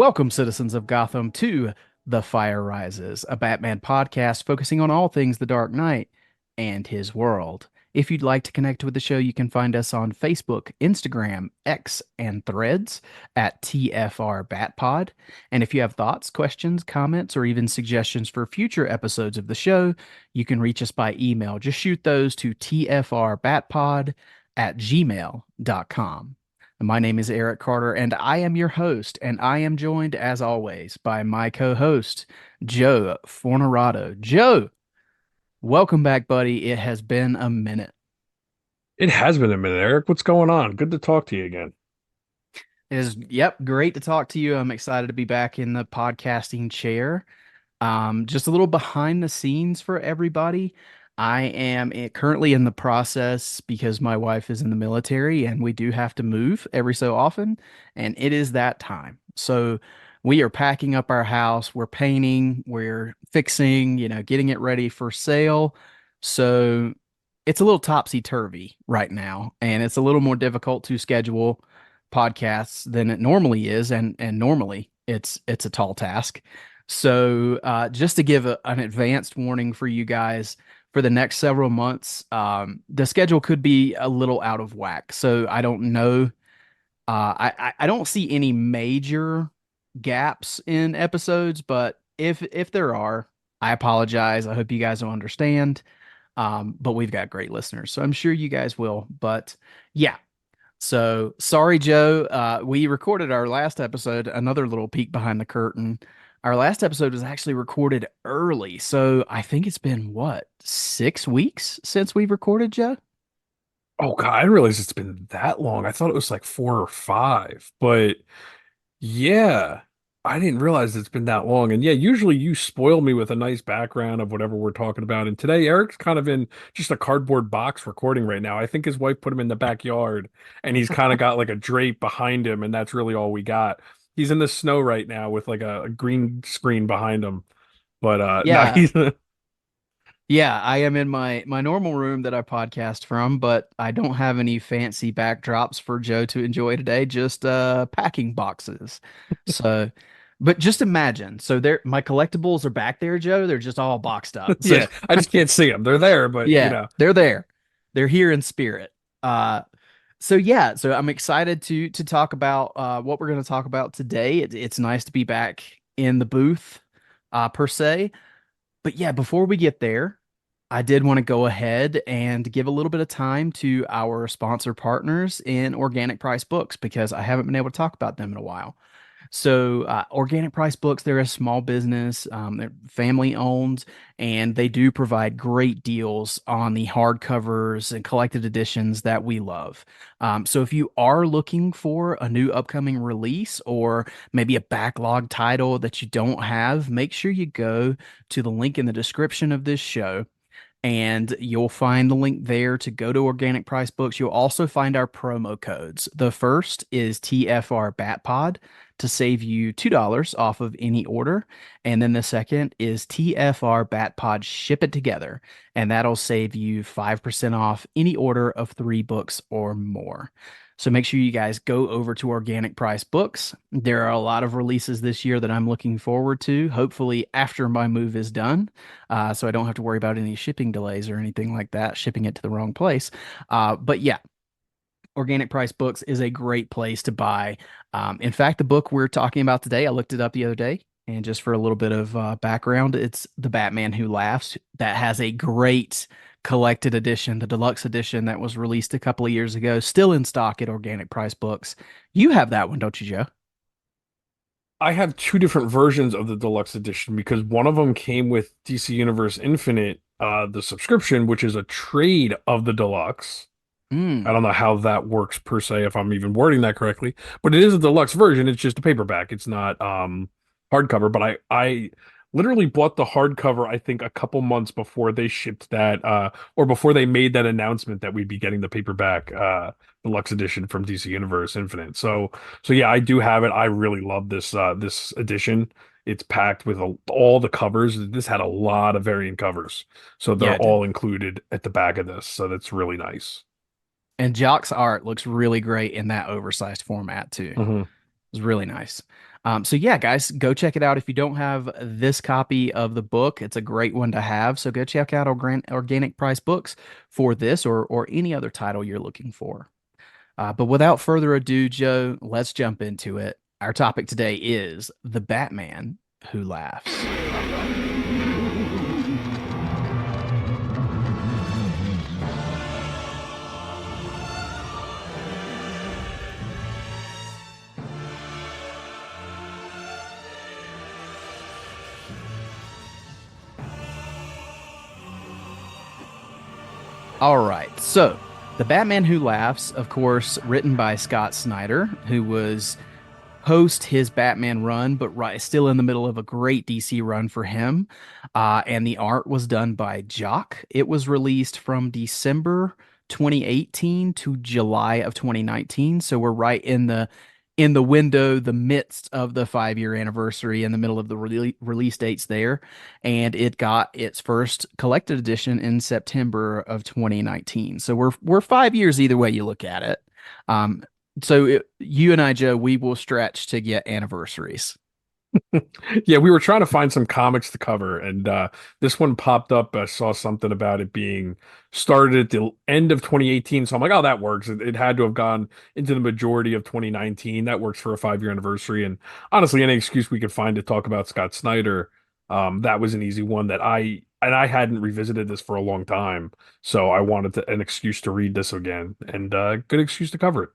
Welcome, citizens of Gotham, to The Fire Rises, a Batman podcast focusing on all things The Dark Knight and his world. If you'd like to connect with the show, you can find us on Facebook, Instagram, X, and Threads at tfrbatpod. And if you have thoughts, questions, comments, or even suggestions for future episodes of the show, you can reach us by email. Just shoot those to tfrbatpod@gmail.com. My name is Eric Carter, and I am your host, and I am joined, as always, by my co-host, Joe Fornerato. Joe, welcome back, buddy. It has been a minute. It has been a minute, Eric. What's going on? Good to talk to you again. It is, yep, great to talk to you. I'm excited to be back in the podcasting chair. Just a little behind the scenes for everybody. I am currently in the process because my wife is in the military and we do have to move every so often, and it is that time. So we are packing up our house, we're painting, we're fixing, getting it ready for sale. So it's a little topsy-turvy right now, and it's a little more difficult to schedule podcasts than it normally is, and normally it's a tall task. So, just to give an advanced warning for you guys for the next several months, the schedule could be a little out of whack. So I don't know. I don't see any major gaps in episodes, but if there are, I apologize. I hope you guys will understand. But we've got great listeners, so I'm sure you guys will. But yeah, so sorry, Joe. We recorded our last episode, another little peek behind the curtain. Our last episode was actually recorded early. So I think it's been what, 6 weeks since we recorded, Joe? Oh God, I didn't realize it's been that long. I thought it was like 4 or 5, but yeah, I didn't realize it's been that long. And yeah, usually you spoil me with a nice background of whatever we're talking about. And today Eric's kind of in just a cardboard box recording right now. I think his wife put him in the backyard and he's kind of got like a drape behind him, and that's really all we got. He's in the snow right now with like a green screen behind him. But no, Yeah. he's Yeah, I am in my normal room that I podcast from, but I don't have any fancy backdrops for Joe to enjoy today, just packing boxes. So, but just imagine. So there my collectibles are back there, Joe. They're just all boxed up. So yeah, I just can't see them. They're there, but yeah, they're there. They're here in spirit. Uh so yeah, so I'm excited to talk about what we're going to talk about today. It's nice to be back in the booth per se. But yeah, before we get there, I did want to go ahead and give a little bit of time to our sponsor partners in Organic Price Books because I haven't been able to talk about them in a while. So, Organic Price Books, they're a small business, they're family owned, and they do provide great deals on the hardcovers and collected editions that we love. So, if you are looking for a new upcoming release or maybe a backlog title that you don't have, make sure you go to the link in the description of this show and you'll find the link there to go to Organic Price Books. You'll also find our promo codes. The first is tfrbatpod to save you $2 off of any order. And then the second is tfrbatpod ship it together, and that'll save you 5% off any order of 3 books or more. So make sure you guys go over to Organic Price Books. There are a lot of releases this year that I'm looking forward to, hopefully after my move is done, so I don't have to worry about any shipping delays or anything like that, shipping it to the wrong place. But yeah, Organic Price Books is a great place to buy. In fact, the book we're talking about today, I looked it up the other day. And just for a little bit of background, it's The Batman Who Laughs. That has a great collected edition, the deluxe edition that was released a couple of years ago, still in stock at Organic Price Books. You have that one, don't you, Joe? I have two different versions of the deluxe edition because one of them came with DC Universe Infinite, the subscription, which is a trade of the deluxe. I Mm. don't know how that works per se, if I'm even wording that correctly, but it is a deluxe version. It's just a paperback. It's not hardcover, but I literally bought the hardcover, I think a couple months before they shipped that or before they made that announcement that we'd be getting the paperback deluxe edition from DC Universe Infinite. So yeah, I do have it. I really love this edition. It's packed with all the covers. This had a lot of variant covers. So they're Yeah, dude. all included at the back of this. So that's really nice. And Jock's art looks really great in that oversized format too. Mhm. It's really nice. So yeah, guys, go check it out. If you don't have this copy of the book, it's a great one to have. So go check out Organic Price Books for this or any other title you're looking for. But without further ado, Joe, let's jump into it. Our topic today is the Batman who laughs. All right. So, The Batman Who Laughs, of course, written by Scott Snyder, who was post his Batman run, but still in the middle of a great DC run for him. And the art was done by Jock. It was released from December 2018 to July of 2019. So we're right in the window, the midst of the 5 year anniversary, in the middle of the release dates there. And it got its first collected edition in September of 2019. So we're 5 years either way you look at it. Um, you and I, Joe, we will stretch to get anniversaries. Yeah, we were trying to find some comics to cover, and this one popped up. I saw something about it being started at the end of 2018. So I'm like, oh, that works. It had to have gone into the majority of 2019. That works for a 5 year anniversary. And honestly, any excuse we could find to talk about Scott Snyder, that was an easy one that I hadn't revisited this for a long time. So I wanted an excuse to read this again, and good excuse to cover it.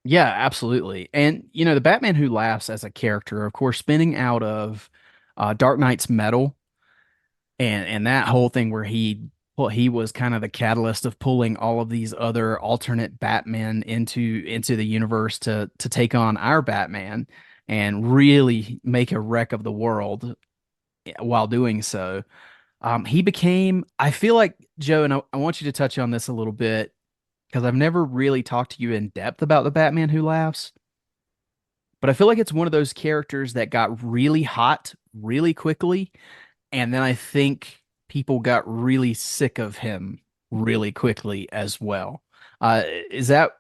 Yeah, absolutely. And the Batman Who Laughs as a character, of course, spinning out of Dark Knight's Metal and that whole thing where he was kind of the catalyst of pulling all of these other alternate Batmen into the universe to take on our Batman and really make a wreck of the world while doing so. He became, I feel like, Joe, and I want you to touch on this a little bit because I've never really talked to you in depth about the Batman Who Laughs, but I feel like it's one of those characters that got really hot really quickly, and then I think people got really sick of him really quickly as well. Uh, is that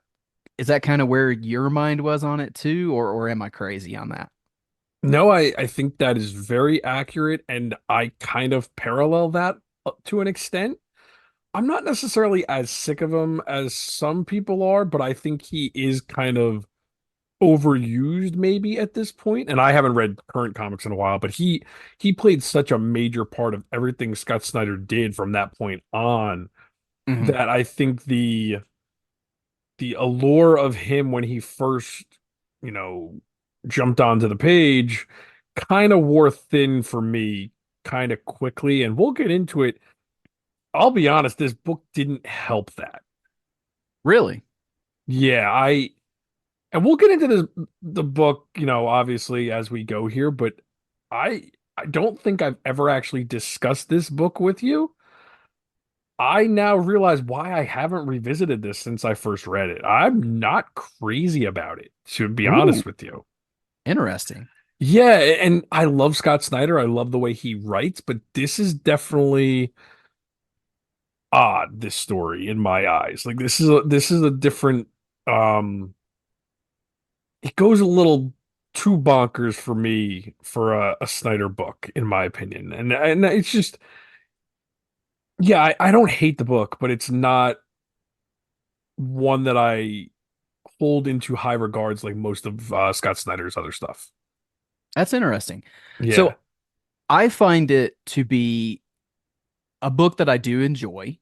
is that kind of where your mind was on it too, or am I crazy on that? No, I think that is very accurate, and I kind of parallel that to an extent. I'm not necessarily as sick of him as some people are, but I think he is kind of overused maybe at this point. And I haven't read current comics in a while, but he played such a major part of everything Scott Snyder did from that point on Hmm. that I think the allure of him when he first, you know, jumped onto the page kind of wore thin for me kind of quickly. And we'll get into it. I'll be honest, this book didn't help that. Really? Yeah, and we'll get into the book, obviously as we go here, but I don't think I've ever actually discussed this book with you. I now realize why I haven't revisited this since I first read it. I'm not crazy about it, to be Ooh, honest with you. interesting. Yeah, and I love Scott Snyder. I love the way he writes, but this is definitely odd, this story in my eyes. Like this is a different it goes a little too bonkers for me for a Snyder book, in my opinion. And it's just, yeah, I don't hate the book, but it's not one that I hold into high regards like most of Scott Snyder's other stuff. That's interesting. Yeah. So I find it to be a book that I do enjoy.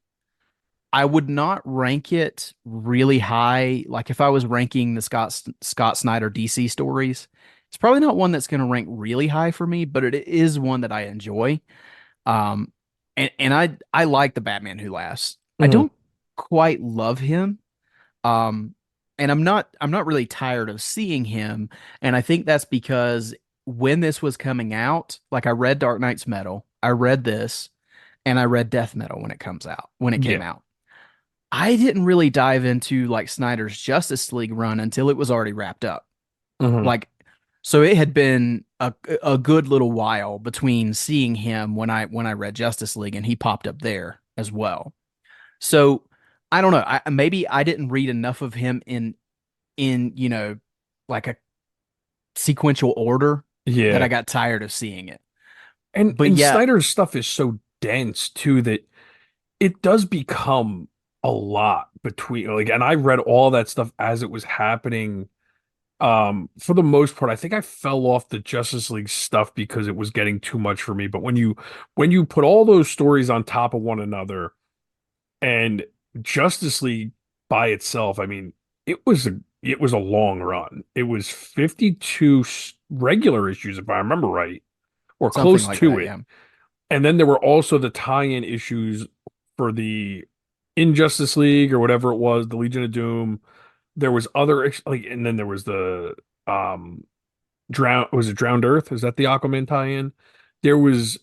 I would not rank it really high. Like if I was ranking the Scott Snyder DC stories, it's probably not one that's going to rank really high for me, but it is one that I enjoy. Um, and I like the Batman Who Laughs. I Hmm. don't quite love him. Um, and I'm not really tired of seeing him. And I think that's because when this was coming out, like I read Dark Knight's Metal, I read this, and I read Death Metal when it came Yeah. out. I didn't really dive into like Snyder's Justice League run until it was already wrapped up. Hmm. Like, so it had been a good little while between seeing him when I read Justice League and he popped up there as well. So I don't know. Maybe I didn't read enough of him in like sequential order that Yeah. I got tired of seeing it. And But yeah, Snyder's stuff is so dense too that it does become a lot between like, and I read all that stuff as it was happening. For the most part, I think I fell off the Justice League stuff because it was getting too much for me. But when you put all those stories on top of one another and Justice League by itself, I mean, it was a long run. It was 52 regular issues, if I remember right, or something close like to that. it. Yeah, And then there were also the tie-in issues for the Injustice League or whatever it was, the Legion of Doom. There was other like, and then there was the um drown was it Drowned Earth? Is that the Aquaman tie-in? There was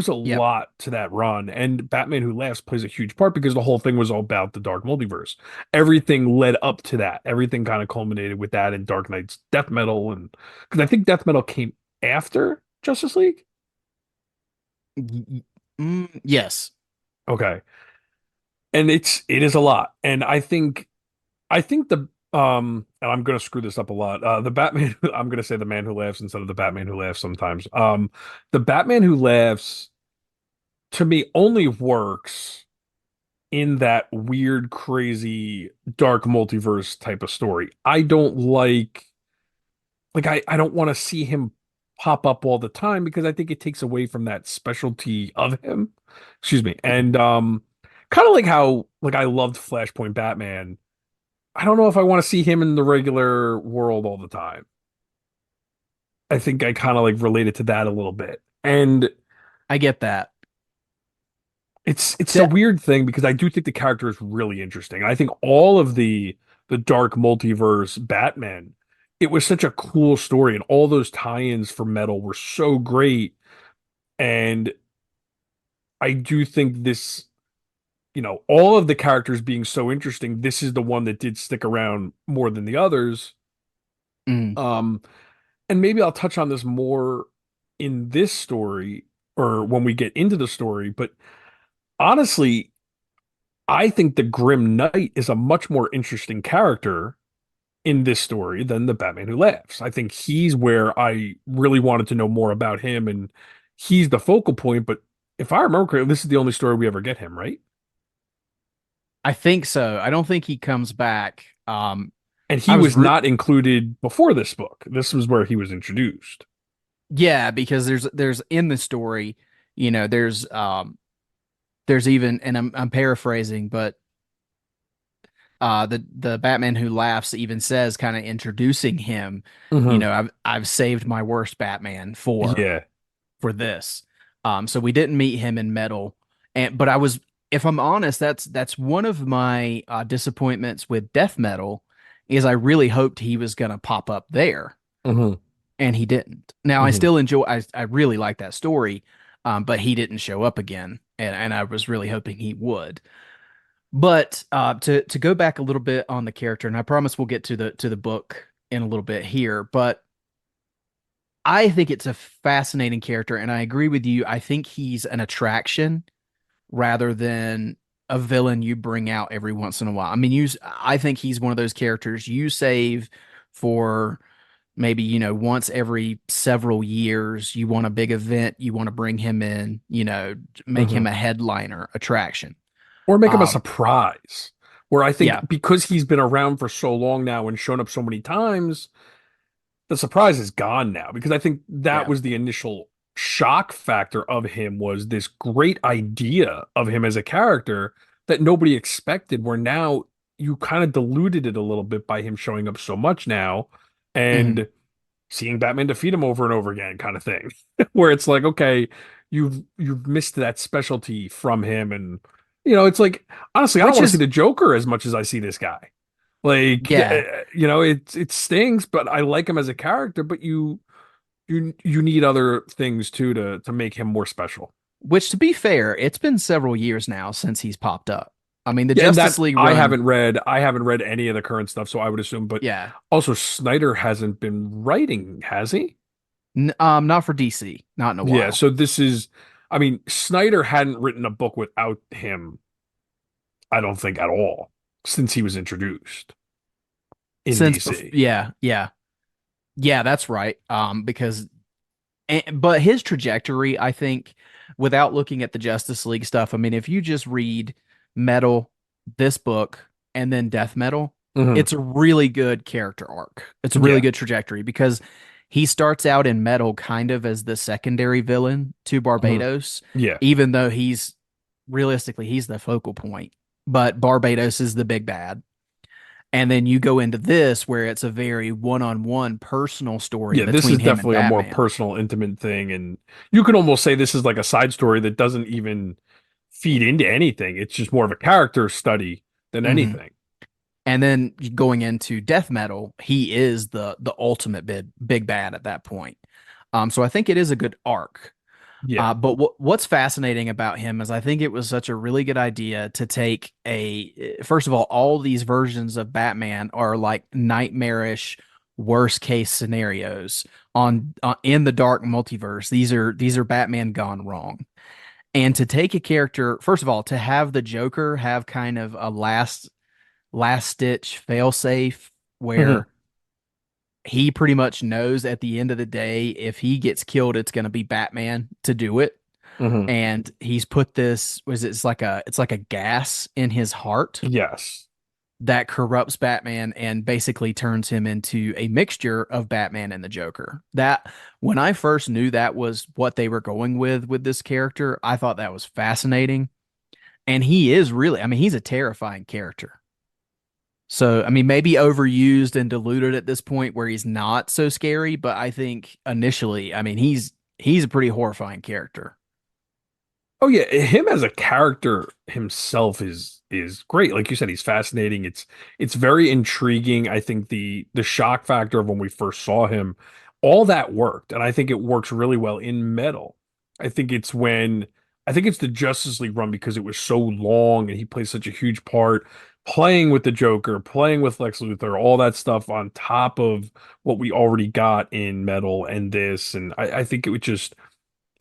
a yep. lot to that run, and Batman Who Laughs plays a huge part because the whole thing was all about the Dark Multiverse. Everything led up to that. Everything kind of culminated with that in Dark Knight's Death Metal, and because I think Death Metal came after Justice League. Yes, Okay, and it is a lot, and I think the and I'm gonna screw this up a lot. The Batman I'm gonna say the Man Who Laughs instead of the Batman Who Laughs sometimes. The Batman Who Laughs to me only works in that weird, crazy, dark multiverse type of story. I don't I don't want to see him pop up all the time because I think it takes away from that specialty of him. Excuse me. And kind of like how like I loved Flashpoint Batman. I don't know if I want to see him in the regular world all the time. I think I kind of like related to that a little bit. And I get that. it's a That weird thing because I do think the character is really interesting. I think all of the dark multiverse Batman, it was such a cool story and all those tie-ins for Metal were so great. And I do think this, all of the characters being so interesting, this is the one that did stick around more than the others. mm, Um, and maybe I'll touch on this more in this story or when we get into the story, but honestly, I think the Grim Knight is a much more interesting character in this story than the Batman Who Laughs. I think he's where I really wanted to know more about him, and he's the focal point. But if I remember correctly, this is the only story we ever get him, right? I think so. I don't think he comes back. And he I was was re not included before this book. This was where he was introduced. Yeah, because there's in the story, there's even, and I'm paraphrasing, but the Batman Who Laughs even says, kind of introducing him, Hmm. I've saved my worst Batman Yeah. for this. So we didn't meet him in Metal, and but I was, if I'm honest, that's one of my disappointments with Death Metal, is I really hoped he was gonna pop up there, Hmm. and he didn't. Now I Hmm. still enjoy, I really like that story, but he didn't show up again, and I was really hoping he would. But to go back a little bit on the character, and I promise we'll get to the book in a little bit here, but I think it's a fascinating character, and I agree with you. I think he's an attraction rather than a villain you bring out every once in a while. I mean, I think he's one of those characters you save for maybe, once every several years. You want a big event, you want to bring him in, make Hmm. him a headliner attraction. Or make him a Um, surprise. Where I think yeah, because he's been around for so long now and shown up so many times, the surprise is gone now because I think that yeah. was the initial shock factor of him was this great idea of him as a character that nobody expected, where now you kind of diluted it a little bit by him showing up so much now Mhm. and seeing Batman defeat him over and over again kind of thing. Where it's like, okay, you've missed that specialty from him and it's like honestly, I don't Which want to see is, the Joker as much as I see this guy. Like, yeah, it stings, but I like him as a character. But you need other things too to make him more special. which, to be fair, it's been several years now since he's popped up. I mean, the Yeah, and Justice that League run, I haven't read any of the current stuff, so I would assume. But yeah, also, Snyder hasn't been writing, has he? not for DC, not in a Yeah, while. so this is, I mean, Snyder hadn't written a book without him, I don't think at all, since he was introduced in DC. Yeah, yeah. Yeah, that's right. Because but his trajectory, I think, without looking at the Justice League stuff, I mean, if you just read Metal, this book, and then Death Metal, Hmm. it's a really good character arc. It's a really Yeah. good trajectory because he starts out in Metal kind of as the secondary villain to Hmm. Barbados, Yeah. even though he's realistically he's the focal point, but Barbados is the big bad. And then you go into this where it's a very one-on-one personal story Yeah, this between is him and definitely a more Batman. personal, intimate thing, and you could almost say this is like a side story that doesn't even feed into anything. It's just more of a character study than Hmm. anything. And then going into death metal, he is the ultimate big bad at that point. So I think it is a good arc. Yeah. But what's fascinating about him is I think it was such a really good idea to take first of all these versions of Batman are like nightmarish worst case scenarios on in the dark multiverse. These are Batman gone wrong. And to take a character, first of all, to have the Joker have kind of a last stitch failsafe Hmm. where he pretty much knows at the end of the day, if he gets killed, it's going to be Batman to do it. Hmm. And he's put this was it's like a gas in his heart Yes. that corrupts Batman and basically turns him into a mixture of Batman and the Joker. That when I first knew that was what they were going with this character, I thought that was fascinating. And he is really, I mean, he's a terrifying character. So, I mean, maybe overused and diluted at this point where he's not so scary, but I think initially, I mean, he's a pretty horrifying character. Oh yeah, him as a character himself is great. Like you said, he's fascinating. It's very intriguing. I think the shock factor of when we first saw him, all that worked, and I think it works really well in Metal. I think it's when I think it's the Justice League run because it was so long and he plays such a huge part playing with the Joker, playing with Lex Luthor, all that stuff on top of what we already got in Metal and this, and I think it would just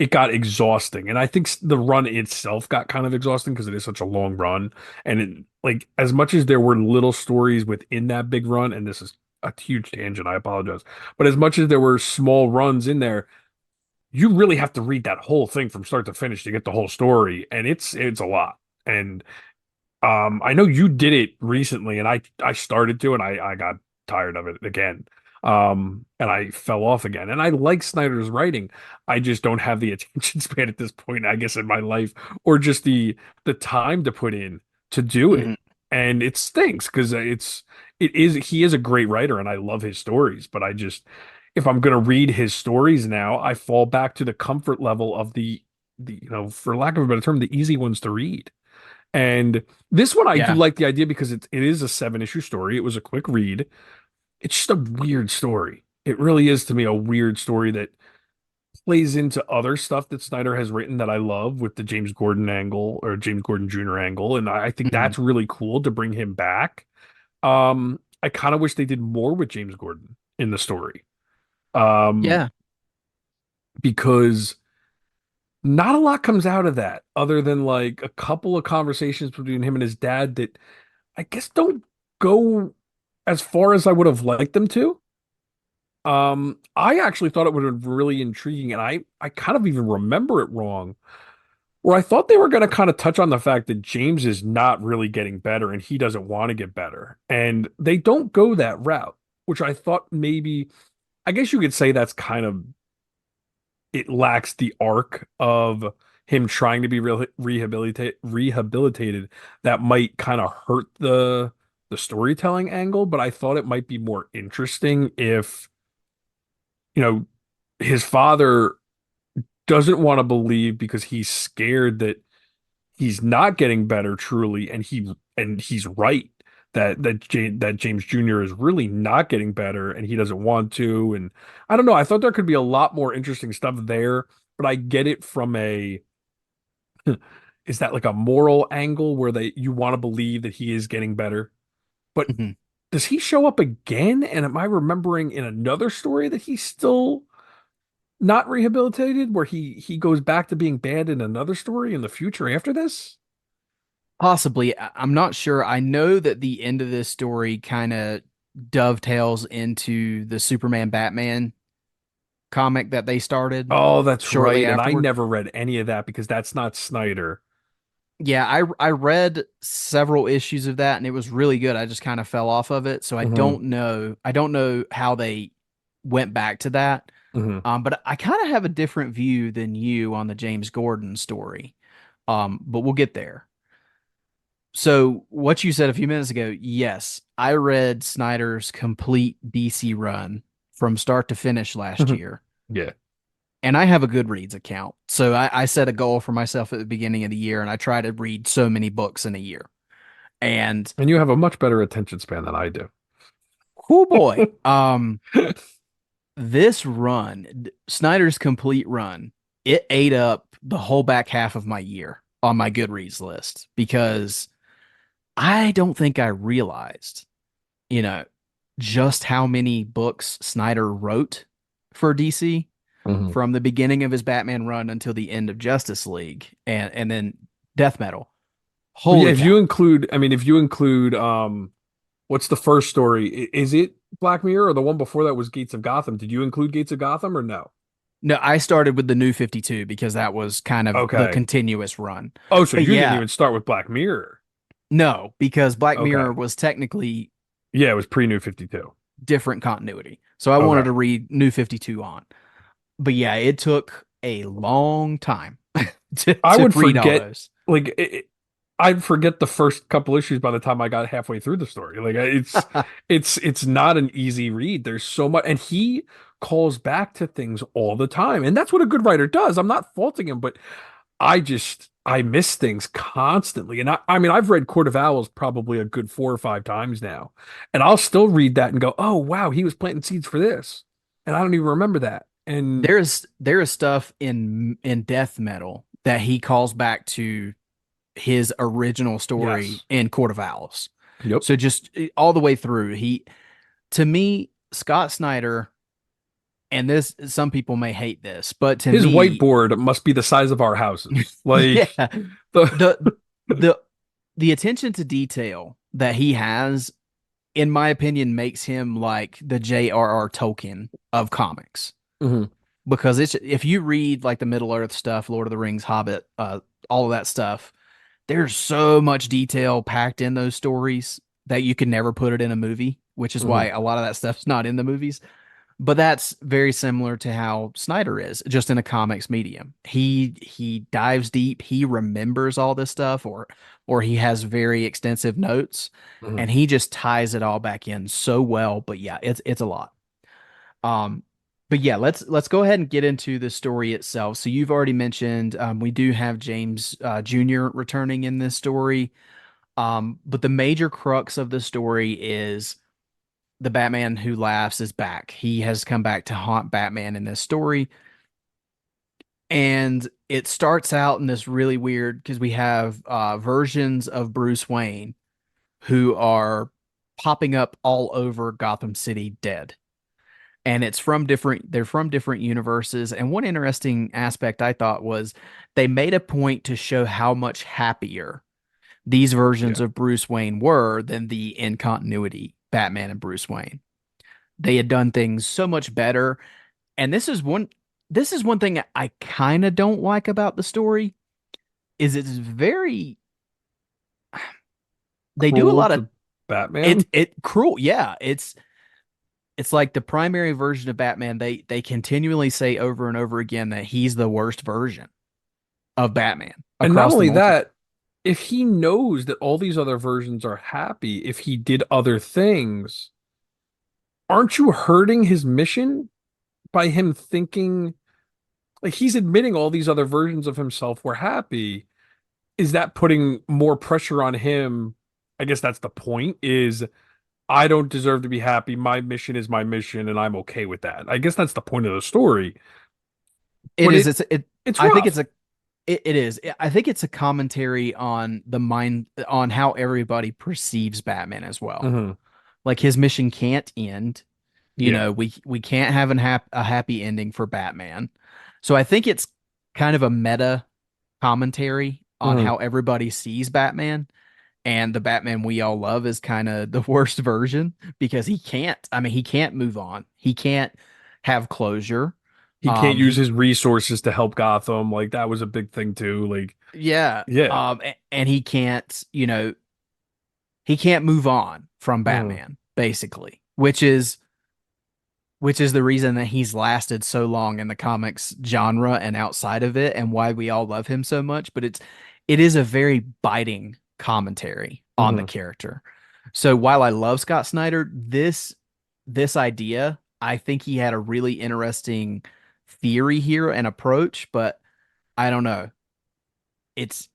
it got exhausting. And I think the run itself got kind of exhausting because it is such a long run. And it, like, as much as there were little stories within that big run, and this is a huge tangent, I apologize. But as much as there were small runs in there, you really have to read that whole thing from start to finish to get the whole story. And it's a lot. And I know you did it recently, and I started to, and I got tired of it again. And I fell off again. And I like Snyder's writing. I just don't have the attention span at this point, I guess, in my life, or just the time to put in to do it. Mhm. And it stinks because it is he is a great writer, and I love his stories. But I just if I'm gonna read his stories now, I fall back to the comfort level of the for lack of a better term, the easy ones to read. And this one I do Yeah. like the idea because it is a 7 issue story. It was a quick read. It's just a weird story. It really is to me a weird story that plays into other stuff that Snyder has written that I love with the James Gordon angle or James Gordon Jr. angle. And I think Mhm. that's really cool to bring him back. I kind of wish they did more with James Gordon in the story. Um, Yeah. because not a lot comes out of that other than like a couple of conversations between him and his dad that I guess don't go as far as I would have liked them to. I actually thought it would have been really intriguing, and I kind of even remember it wrong, where I thought they were going to kind of touch on the fact that James is not really getting better and he doesn't want to get better. And they don't go that route, which I thought maybe, I guess you could say that's kind of it lacks the arc of him trying to be rehabilitated that might kind of hurt the storytelling angle, but I thought it might be more interesting if, you know, his father doesn't want to believe because he's scared that he's not getting better truly and he's right that James Jr. is really not getting better and he doesn't want to and I don't know I thought there could be a lot more interesting stuff there but I get it from a is that like a moral angle where they you want to believe that he is getting better but Mhm. does he show up again and am I remembering in another story that he's still not rehabilitated where he goes back to being bad in another story in the future after this? Possibly. I'm not sure. I know that the end of this story kind of dovetails into the Superman Batman comic that they started Oh, that's shortly right. And I afterward. never read any of that because that's not Snyder. Yeah, I read several issues of that and it was really good. I just kind of fell off of it, so Hmm. I don't know how they went back to that. Hmm. But I kind of have a different view than you on the James Gordon story. But we'll get there. So what you said a few minutes ago, yes, I read Snyder's complete DC run from start to finish last year. Yeah. And I have a Goodreads account. So I set a goal for myself at the beginning of the year and I try to read so many books in a year. And And you have a much better attention span than I do. oh boy, this run, Snyder's complete run, it ate up the whole back half of my year on my Goodreads list because I don't think I realized, you know, just how many books Snyder wrote for DC Hmm. from the beginning of his Batman run until the end of Justice League and then Death Metal. Well, yeah, Holy if you cow. include, I mean, if you include, what's the first story? Is it Black Mirror or the one before that was Gates of Gotham? Did you include Gates of Gotham or no? No, I started with the New 52 because that was kind of the Okay. continuous run. Oh, so But you didn't yeah, even start with Black Mirror. no, because Black Mirror Okay. was technically Yeah, it was pre-New 52. different continuity. So I wanted Okay. to read New 52 on. But yeah, it took a long time I to would read all forget, those. like, I'd forget the first couple issues by the time I got halfway through the story. Like, it's not an easy read. There's so much, and he calls back to things all the time, and that's what a good writer does. I'm not faulting him, but I miss things constantly. And I mean, I've read Court of Owls probably a good 4 or 5 times now. And I'll still read that and go, oh wow, he was planting seeds for this. And I don't even remember that. And There is stuff in death metal that he calls back to his original story yes. in Court of Owls. Yep. So just all the way through, he to me, Scott Snyder, and this some people may hate this, but to His me, whiteboard must be the size of our houses. yeah, Like the the the the attention to detail that he has, in my opinion, makes him like the J.R.R. Tolkien of comics. Mhm. Because it's if you read like the Middle Earth stuff, Lord of the Rings, Hobbit, all of that stuff, there's so much detail packed in those stories that you can never put it in a movie, which is why Mhm. a lot of that stuff's not in the movies. But that's very similar to how Snyder is, just in a comics medium. He dives deep, he remembers all this stuff, or he has very extensive notes, Mhm. and he just ties it all back in so well. But yeah, it's a lot. Um, but yeah, let's go ahead and get into the story itself. So you've already mentioned we do have James Jr. returning in this story. But the major crux of the story is the Batman who laughs is back. He has come back to haunt Batman in this story. And it starts out in this really weird because we have versions of Bruce Wayne who are popping up all over Gotham City dead. And they're from different universes. And one interesting aspect I thought was they made a point to show how much happier these versions Yeah. of Bruce Wayne were than the in continuity Batman and Bruce Wayne. They had done things so much better. And this is one thing I kind of don't like about the story is it's very they do a Cruel lot of to Batman. it cruel. Yeah, it's like the primary version of Batman. They continually say over and over again that he's the worst version of Batman And not across the only multi. that, if he knows that all these other versions are happy, if he did other things, aren't you hurting his mission by him thinking like he's admitting all these other versions of himself were happy? Is that putting more pressure on him? I guess that's the point is I don't deserve to be happy. My mission is my mission and I'm okay with that. I guess that's the point of the story. It But is. it's I think rough. it is. I think it's a commentary on the mind on how everybody perceives Batman as well. Hmm. Like his mission can't end. You Yeah. know, we can't have a happy ending for Batman. So I think it's kind of a meta commentary on Hmm. how everybody sees Batman. and the Batman we all love is kind of the worst version because he can't move on. He can't have closure. He can't use He his resources to help Gotham. Like that was a big thing too. Like, Yeah. yeah. And he can't, he can't move on from Mhm. Batman, basically, which is the reason that he's lasted so long in the comics genre and outside of it and why we all love him so much. But it is a very biting commentary on the Mhm. character. So while I love Scott Snyder, this idea, I think he had a really interesting theory here and approach, but I don't know. It's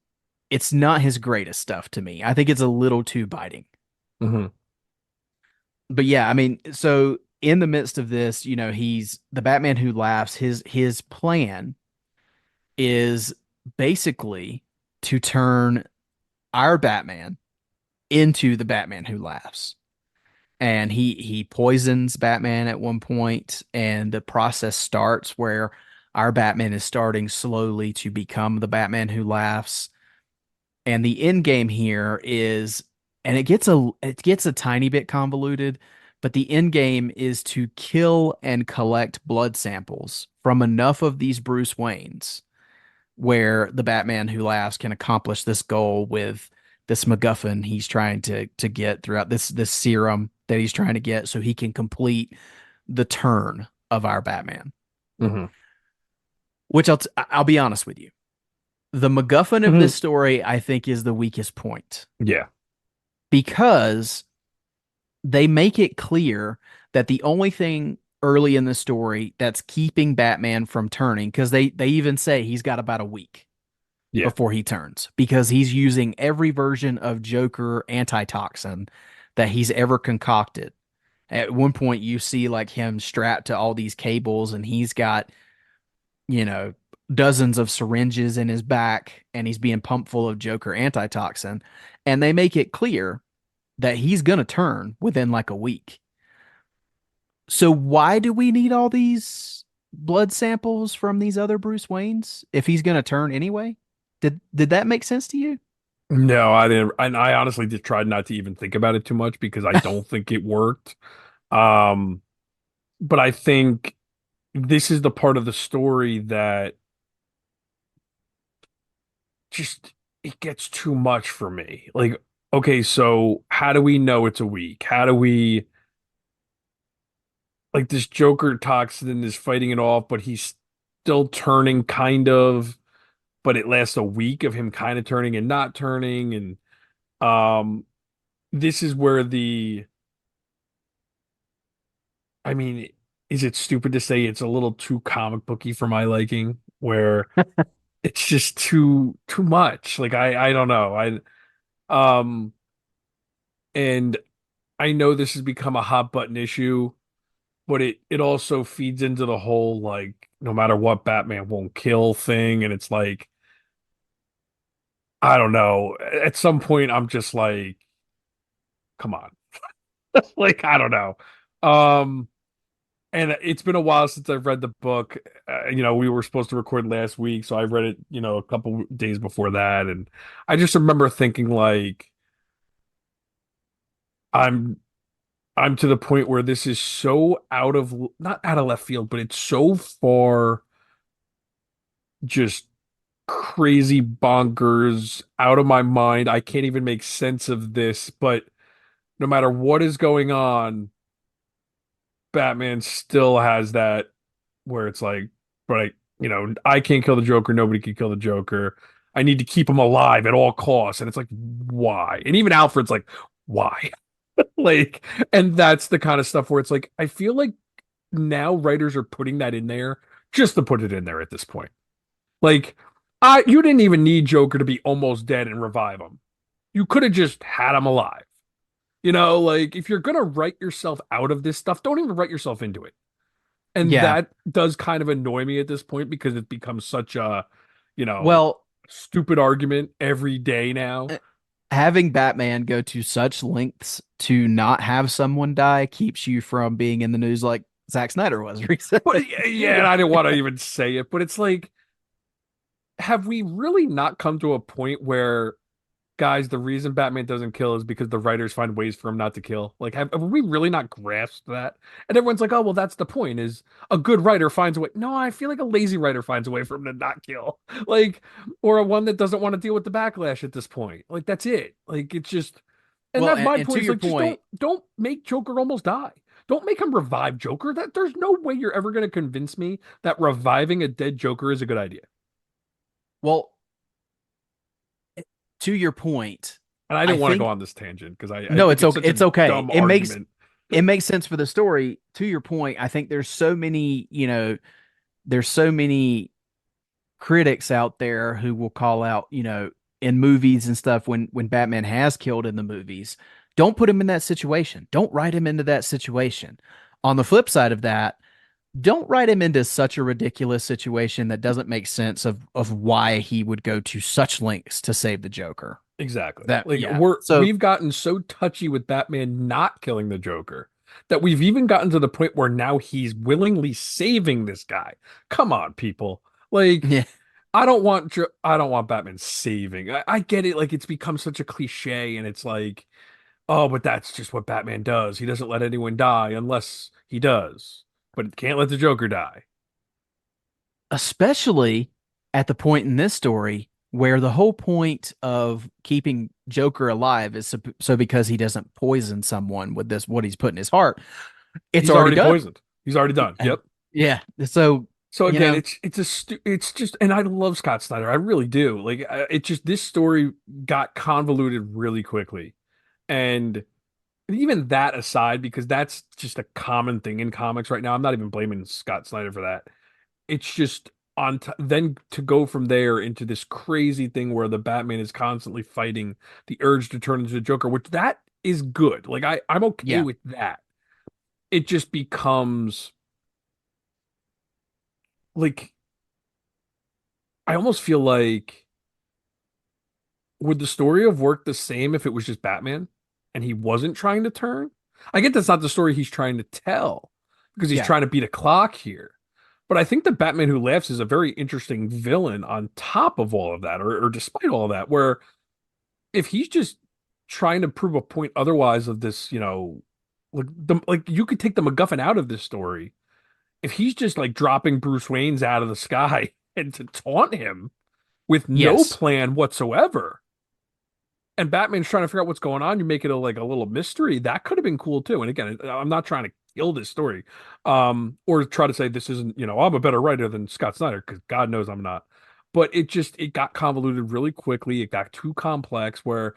it's not his greatest stuff to me. I think it's a little too biting. Mhm. But yeah, I mean, so in the midst of this, he's the Batman who laughs. His plan is basically to turn our Batman into the Batman who laughs. And he poisons Batman at one point, and the process starts where our Batman is starting slowly to become the Batman who laughs. And the end game here is, and it gets a tiny bit convoluted, but the end game is to kill and collect blood samples from enough of these Bruce Waynes where the Batman who laughs can accomplish this goal with this MacGuffin he's trying to get throughout this serum that he's trying to get so he can complete the turn of our Batman. Mhm. Which I'll be honest with you. The MacGuffin of this Mhm. story, I think, is the weakest point Yeah. because they make it clear that the only thing early in the story that's keeping Batman from turning, because they even say he's got about a week Yeah. before he turns, because he's using every version of Joker antitoxin that he's ever concocted. At one point, you see like him strapped to all these cables, and he's got, you know, dozens of syringes in his back, and he's being pumped full of Joker antitoxin. And they make it clear that he's going to turn within like a week. So why do we need all these blood samples from these other Bruce Waynes if he's going to turn anyway? Did that make sense to you? No, I didn't. And I honestly just tried not to even think about it too much because I don't think it worked. Um, but I think this is the part of the story that just it gets too much for me. Like, okay, so how do we know it's a week? How do we like this Joker toxin is fighting it off, but he's still turning kind of, but it lasts a week of him kind of turning and not turning. And um this is where I mean, is it stupid to say it's a little too comic booky for my liking, where it's just too much. Like I don't know. Um and I know this has become a hot button issue, but it also feeds into the whole like no matter what Batman won't kill thing, and it's like I don't know. At some point I'm just like, come on. Like I don't know. Um and it's been a while since I've read the book. We were supposed to record last week, so I read it, a couple days before that, and I just remember thinking like I'm I'm to the point where this is so out of not out of left field, but it's so far just crazy bonkers out of my mind. I can't even make sense of this, but no matter what is going on, Batman still has that where it's like, but I can't kill the Joker, nobody can kill the Joker. I need to keep him alive at all costs. And it's like, why? And even Alfred's like, why? Like, and that's the kind of stuff where it's like, I feel like now writers are putting that in there just to put it in there at this point. Like, you didn't even need Joker to be almost dead and revive him. You could have just had him alive. Like if you're gonna write yourself out of this stuff, don't even write yourself into it. And Yeah. that does kind of annoy me at this point because it becomes such a, you know, Well, stupid argument every day now. uh, having Batman go to such lengths to not have someone die keeps you from being in the news like Zack Snyder was But recently. yeah, yeah, and I didn't want to even say it, but it's like, have we really not come to a point where guys, the reason Batman doesn't kill is because the writers find ways for him not to kill. Like, have we really not grasped that? And everyone's like, oh, well, that's the point, is a good writer finds a way. No, I feel like a lazy writer finds a way for him to not kill. Like, or a one that doesn't want to deal with the backlash at this point. Like, that's it. Like, it's just, and Well, that's my and to point, is your like, just point, don't make Joker almost die. Don't make him revive Joker. That there's no way you're ever going to convince me that reviving a dead Joker is a good idea. well, to your point, And I I didn't want to go think on this tangent because I no, think it's it's okay. such a It's okay. dumb It argument. it makes sense for the story. To your point, I think there's so many, there's so many critics out there who will call out, in movies and stuff when Batman has killed in the movies, don't put him in that situation. Don't write him into that situation. On the flip side of that, don't write him into such a ridiculous situation that doesn't make sense of why he would go to such lengths to save the Joker. Exactly. That Like yeah. So we've gotten so touchy with Batman not killing the Joker that we've even gotten to the point where now he's willingly saving this guy. Come on, people. Like yeah, I don't want Batman saving. I get it, like it's become such a cliche and it's like, oh, but that's just what Batman does. He doesn't let anyone die unless he does. But can't let the Joker die. especially at the point in this story where the whole point of keeping Joker alive is so because he doesn't poison someone with this what he's put in his heart. It's He's already already done. poisoned. He's already done. And Yep. yeah, so So you again, know, it's just, and I love Scott Snyder, I really do. Like it just, this story got convoluted really quickly, and even that aside, because that's just a common thing in comics right now. I'm not even blaming Scott Snyder for that. It's just then to go from there into this crazy thing where the Batman is constantly fighting the urge to turn into the Joker, which that is good. Like I'm okay yeah, with that. It just becomes like I almost feel like, would the story have worked the same if it was just Batman and he wasn't trying to turn? I get that's not the story he's trying to tell because he's yeah, trying to beat a clock here. But I think the Batman Who Laughs is a very interesting villain on top of all of that, or despite all of that, where if he's just trying to prove a point otherwise of this, like you could take the MacGuffin out of this story. If he's just like dropping Bruce Wayne's out of the sky and to taunt him with no yes, plan whatsoever, and Batman's trying to figure out what's going on, you make it like a little mystery. That could have been cool too. And again, I'm not trying to kill this story, or try to say this isn't, I'm a better writer than Scott Snyder, because God knows I'm not. But it got convoluted really quickly. It got too complex. Where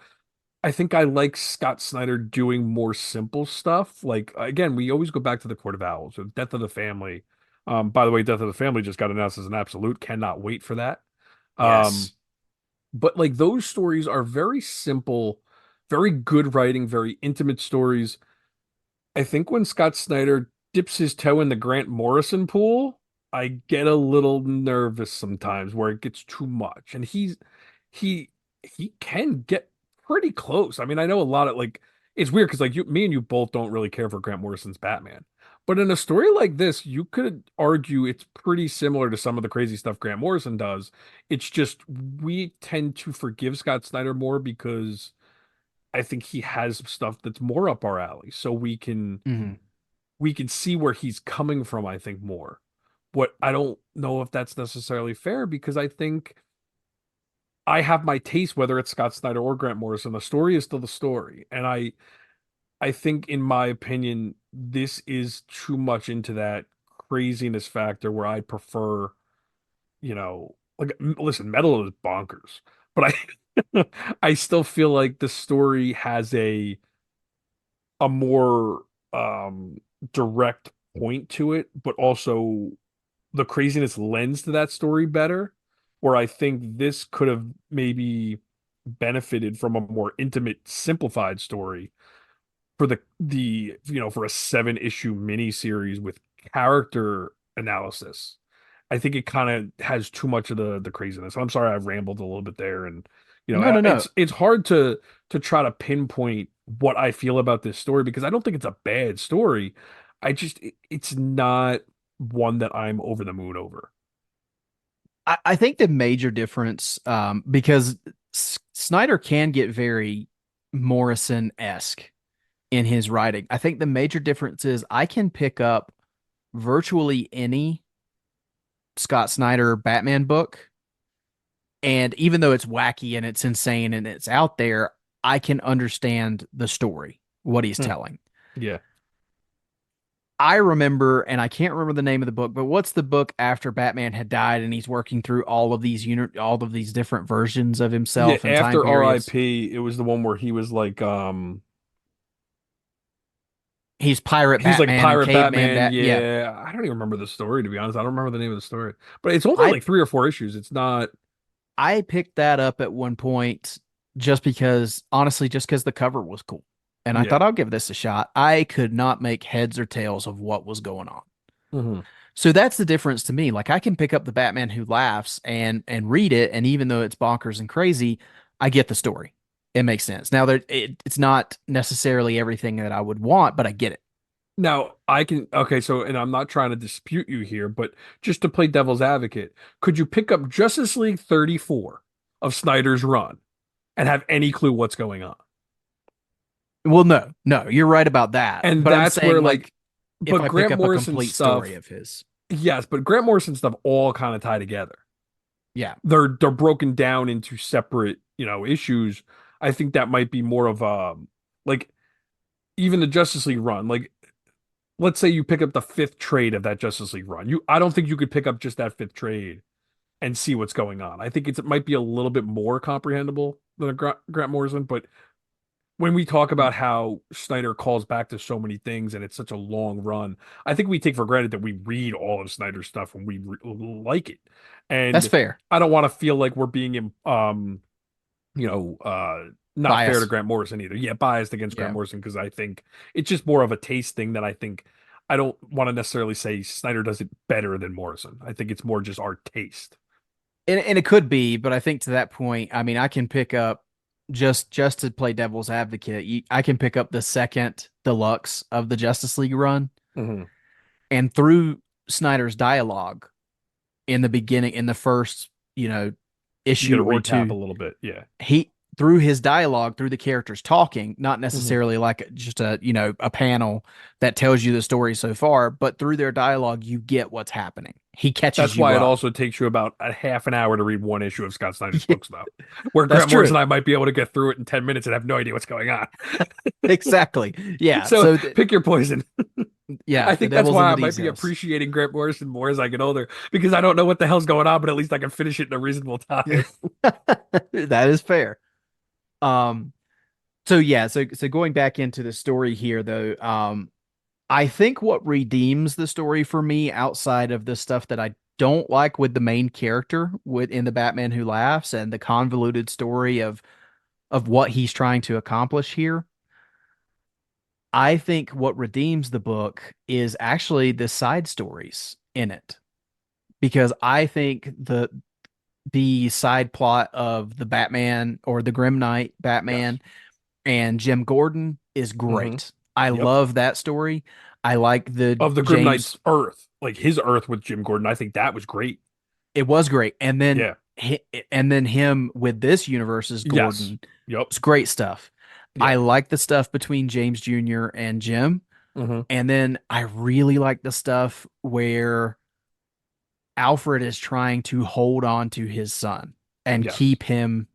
I think I like Scott Snyder doing more simple stuff. Like again, we always go back to the Court of Owls or Death of the Family. By the way, Death of the Family just got announced as an absolute. Cannot wait for that. Um, yes. but like those stories are very simple, very good writing, very intimate stories. I think when Scott Snyder dips his toe in the Grant Morrison pool, I get a little nervous sometimes where it gets too much. And he he can get pretty close. I mean, I know a lot of like, it's weird because like me and you both don't really care for Grant Morrison's Batman. But in a story like this, you could argue it's pretty similar to some of the crazy stuff Grant Morrison does. It's just we tend to forgive Scott Snyder more because I think he has stuff that's more up our alley. So Hmm. we can see where he's coming from, I think, more. What I don't know if that's necessarily fair, because I think I have my taste, whether it's Scott Snyder or Grant Morrison. The story is still the story. And I think, in my opinion, this is too much into that craziness factor where I prefer, like, listen, metal is bonkers, but I still feel like the story has a more direct point to it, but also the craziness lends to that story better. Where I think this could have maybe benefited from a more intimate, simplified story for for a 7 issue miniseries with character analysis. I think it kind of has too much of the craziness. I'm sorry I rambled a little bit there, and No, no, no. it's hard to try to pinpoint what I feel about this story because I don't think it's a bad story. It's not one that I'm over the moon over. I think the major difference, because Snyder can get very Morrison-esque in his writing. I think the major difference is I can pick up virtually any Scott Snyder Batman book, and even though it's wacky and it's insane and it's out there, I can understand the story, what he's Hmm. telling. Yeah. I remember, and I can't remember the name of the book, but what's the book after Batman had died and he's working through all of these different versions of Yeah, himself and time after periods? RIP, it was the one where he was like He's pirate he's like Batman and Pirate caveman Batman. Bat. Yeah, Yeah, I don't even remember the story, to be honest. I don't remember the name of the story. But it's only I like 3 or 4 issues. It's not. I picked that up at one point just because, honestly, just because the cover was cool. And I Yeah. thought I'll give this a shot. I could not make heads or tails of what was going on. Hmm. So that's the difference to me. Like I can pick up the Batman Who Laughs and read it, and even though it's bonkers and crazy, I get the story. It makes sense. Now it's not necessarily everything that I would want, but I get it. Now, I can, okay, so, and I'm not trying to dispute you here, but just to play devil's advocate, could you pick up Justice League 34 of Snyder's run and have any clue what's going on? Well, no, you're right about that. And But I'm that's saying where, like like, if but I pick Grant up a Morrison complete story stuff, of his, yes, but Grant Morrison stuff all kind of tie together. yeah, They're broken down into separate, issues. I think that might be more of like even the Justice League run. Like, let's say you pick up the fifth trade of that Justice League run. I don't think you could pick up just that fifth trade and see what's going on. I think it might be a little bit more comprehensible than a Grant Morrison, but when we talk about how Snyder calls back to so many things and it's such a long run, I think we take for granted that we read all of Snyder's stuff when we like it. that's And fair. I don't want to feel like we're being not fair to Bias. Grant Morrison either. Yeah, biased against Grant Yeah. Morrison because I think it's just more of a taste thing that I think I don't want to necessarily say Snyder does it better than Morrison. I think it's more just our taste. And it could be, but I think to that point, I mean, I can pick up just to play devil's advocate, I can pick up the second deluxe of the Justice League run, Hmm. and through Snyder's dialogue in the beginning, in the first, You get issue a or recap a two, little bit. Yeah. he through his dialogue, through the characters talking, not Hmm. necessarily like just a panel that tells you the story so far, but through their dialogue, you get what's happening. He catches That's you why it up. also takes you about a half an hour to read one issue of Scott Snyder's books, though, where That's Grant Morrison true. and I might be able to get through it in 10 minutes and have no idea what's going on. Exactly. Yeah. So pick your poison. Yeah, I the think that's devil's in why the I might be details. appreciating Grant Morrison more as I get older because I don't know what the hell's going on, but at least I can finish it in a reasonable Yeah. time. That is fair. Um, so yeah, so going back into the story here though, I think what redeems the story for me outside of the stuff that I don't like with the main character in the Batman Who Laughs and the convoluted story of what he's trying to accomplish here. I think what redeems the book is actually the side stories in it because I think the side plot of the Batman or the Grim Knight Yes. Batman and Jim Gordon is Hmm. great. I Yep. love that story. I like the Of the Grim James. Knight's Earth, like his Earth with Jim Gordon, I think that was great. It was great, and then Yeah. him with this universe's Yes. Gordon. Yep. It's great stuff. Yeah. I like the stuff between James Jr. and Jim, Hmm. and then I really like the stuff where Alfred is trying to hold on to his son and Yes. keep him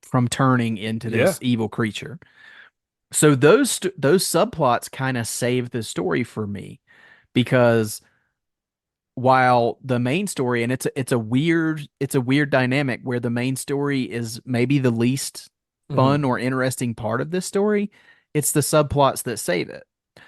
from turning into Yeah. this evil creature. So those subplots kind of save the story for me because while the main story and it's a weird dynamic where the main story is maybe the least Hmm. fun or interesting part of this story, it's the subplots that save it.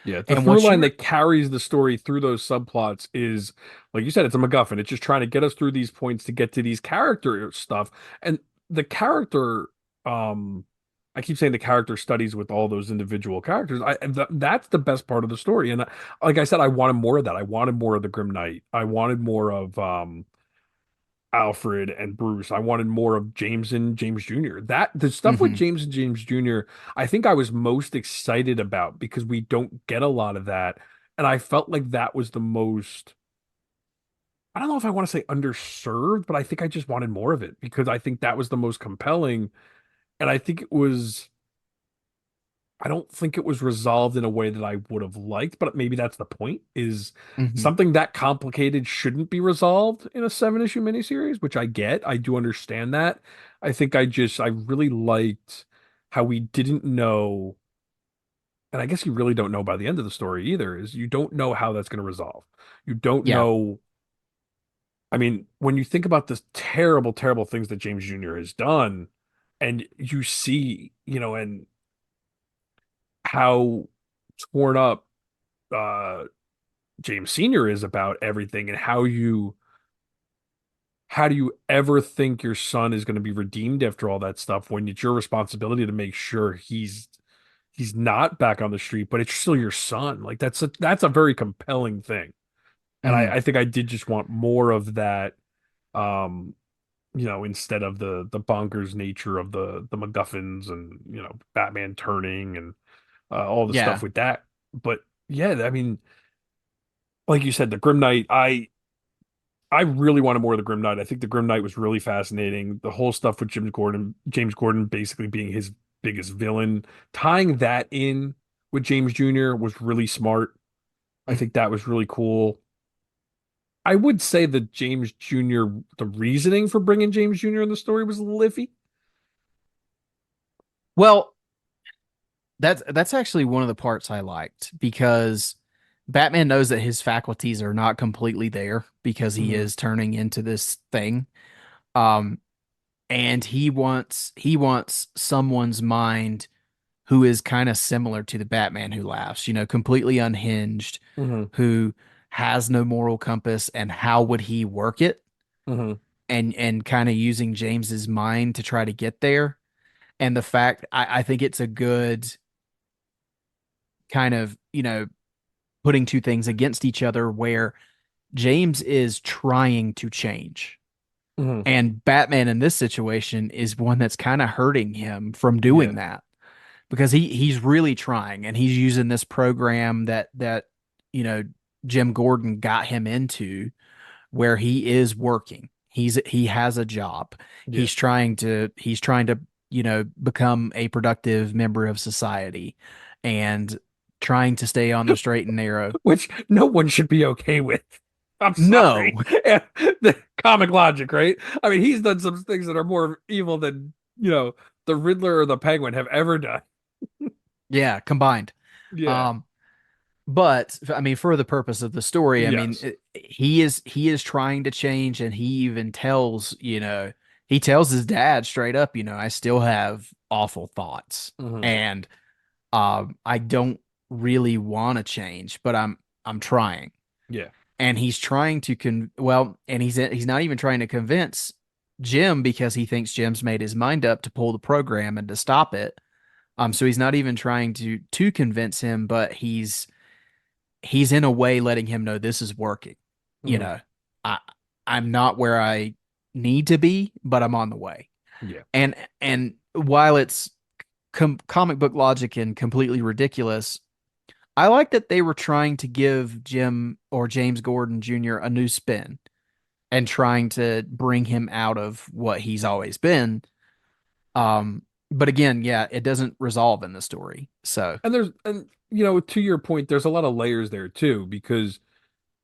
Yeah. The And through what line you're that carries the story through those subplots is, like you said, it's a MacGuffin. It's just trying to get us through these points to get to these character stuff. And the character, um, I keep saying the character studies with all those individual characters. That's the best part of the story. And like I said, I wanted more of that. I wanted more of the Grim Knight. I wanted more of Alfred and Bruce. I wanted more of James and James Jr. That the stuff with Mhm. James and James Jr., I think I was most excited about because we don't get a lot of that. And I felt like that was the most, I don't know if I want to say underserved, but I think I just wanted more of it because I think that was the most compelling. and I don't think it was resolved in a way that I would have liked, but maybe that's the point, is Hmm. something that complicated shouldn't be resolved in a 7 issue miniseries, which I get. I do understand that. I really liked how we didn't know, and I guess you really don't know by the end of the story either, is you don't know how that's going to resolve. You don't Yeah. know. I mean, when you think about the terrible, terrible things that James Jr. has done, and you see, and how torn up uh James Sr. is about everything, and how do you ever think your son is going to be redeemed after all that stuff when it's your responsibility to make sure he's not back on the street, but it's still your son. Like that's a very compelling thing. And Hmm. I think I did just want more of that, um, instead of the bonkers nature of the MacGuffins and Batman turning and all the stuff Yeah. with that. But yeah, I mean, like you said, the Grim Knight, I really wanted more of the Grim Knight. I think the Grim Knight was really fascinating. The whole stuff with James Gordon basically being his biggest villain, tying that in with James Jr. was really smart. I think that was really cool. I would say that James Jr., the reasoning for bringing James Jr. in the story was a little iffy. Well, that's actually one of the parts I liked because Batman knows that his faculties are not completely there because he Hmm. is turning into this thing. Um, and he wants someone's mind who is kind of similar to the Batman who laughs, completely unhinged, Hmm. who has no moral compass, and how would he work it? Hmm. And kind of using James's mind to try to get there. And the fact I think it's a good kind of, putting two things against each other where James is trying to change. Hmm. And Batman in this situation is one that's kind of hurting him from Yeah. doing that because he's really trying and he's using this program that you know Jim Gordon got him into where he is working. He has a job. Yeah. He's trying to become a productive member of society and trying to stay on the straight and narrow. Which no one should be okay with. I'm sorry. No. Yeah, the comic logic, right? I mean, he's done some things that are more evil than, the Riddler or the Penguin have ever done. Yeah, combined. Yeah. Um but I mean for the purpose of the story, I mean Yes. he is trying to change and he even he tells his dad straight up, I still have awful thoughts Hmm. and I don't really want to change, but I'm trying. Yeah. And he's trying to and he's not even trying to convince Jim because he thinks Jim's made his mind up to pull the program and to stop it. So he's not even trying to convince him, but he's in a way letting him know this is working. You Hmm. know, I I'm not where I need to be, but I'm on the way. Yeah. And while it's comic book logic and completely ridiculous, I like that they were trying to give Jim or James Gordon Jr. a new spin and trying to bring him out of what he's always been. But again, yeah, it doesn't resolve in the story. So, To your point, there's a lot of layers there too, because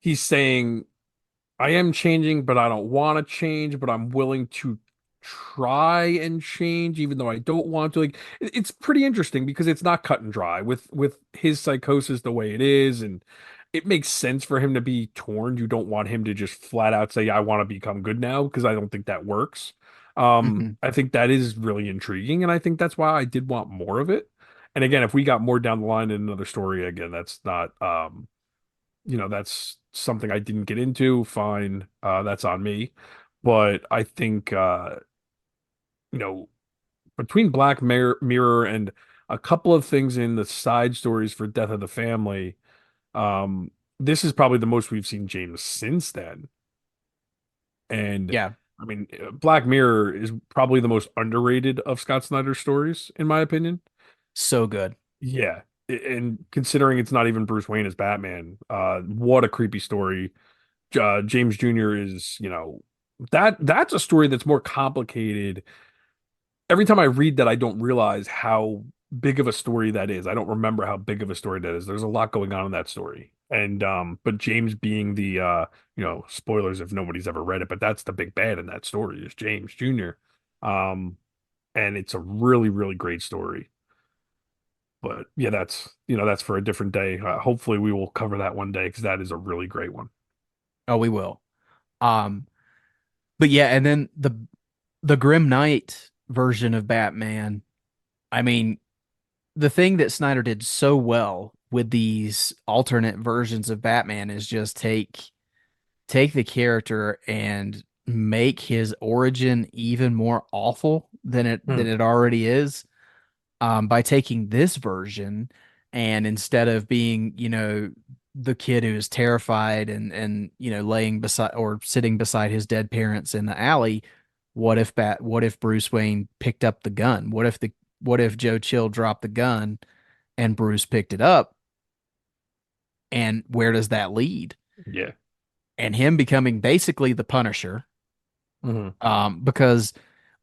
he's saying I am changing, but I don't want to change, but I'm willing to try and change, even though I don't want to. Like, it's pretty interesting because it's not cut and dry with his psychosis the way it is, and it makes sense for him to be torn. You don't want him to just flat out say, "I want to become good now," because I don't think that works. mhm. I think that is really intriguing, and I think that's why I did want more of it. And again, if we got more down the line in another story, again, that's not that's something I didn't get into. Fine. That's on me. But I think, you know, between Mirror and a couple of things in the side stories for Death of the Family, um, this is probably the most we've seen James since then. And Yeah, I mean, Black Mirror is probably the most underrated of Scott Snyder's stories, in my opinion. so good. Yeah. And considering it's not even Bruce Wayne as Batman, what a creepy story. James Jr. is, that's a story that's more complicated every time I read that, I don't realize how big of a story that is. I don't remember how big of a story that is. There's a lot going on in that story. And but James being the spoilers if nobody's ever read it, but that's the big bad in that story is James Jr. Um, and it's a really, really great story. But yeah, that's for a different day. Hopefully we will cover that one day because that is a really great one. Oh, we will. Um, but yeah, and then the Grim Knight version of Batman. I mean, the thing that Snyder did so well with these alternate versions of Batman is just take the character and make his origin even more awful Hmm. than it already is. By taking this version and instead of being, the kid who is terrified and laying beside or sitting beside his dead parents in the alley, what if Bruce Wayne picked up the gun? What if Joe Chill dropped the gun and Bruce picked it up? And where does that lead? Yeah. And him becoming basically the Punisher, Hmm. because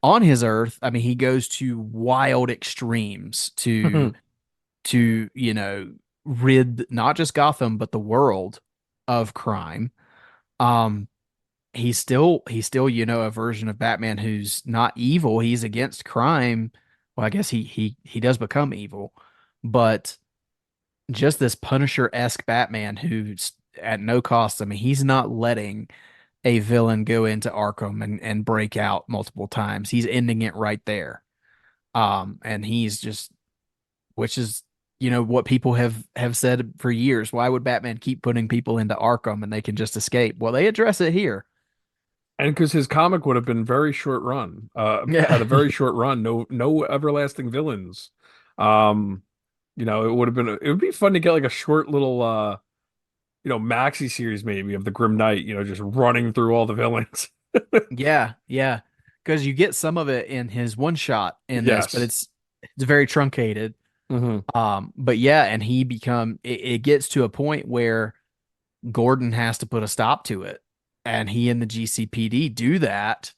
on his Earth, I mean, he goes to wild extremes to rid not just Gotham but the world of crime. Um, he's still a version of Batman who's not evil. He's against crime. Well, I guess he does become evil, but just this Punisher-esque Batman who's at no cost. I mean, he's not letting a villain go into Arkham and break out multiple times. He's ending it right there. And he's just, which is, what people have said for years. Why would Batman keep putting people into Arkham and they can just escape? Well, they address it here. And because his comic would have been very short run, had Yeah. a very short run, no everlasting villains. Um, it would be fun to get like a short little maxi series maybe of the Grim Knight, just running through all the villains. Yeah, yeah. Because you get some of it in his one shot in this, but Yes. it's very truncated. Hmm. But yeah, and it gets to a point where Gordon has to put a stop to it. And he and the GCPD do that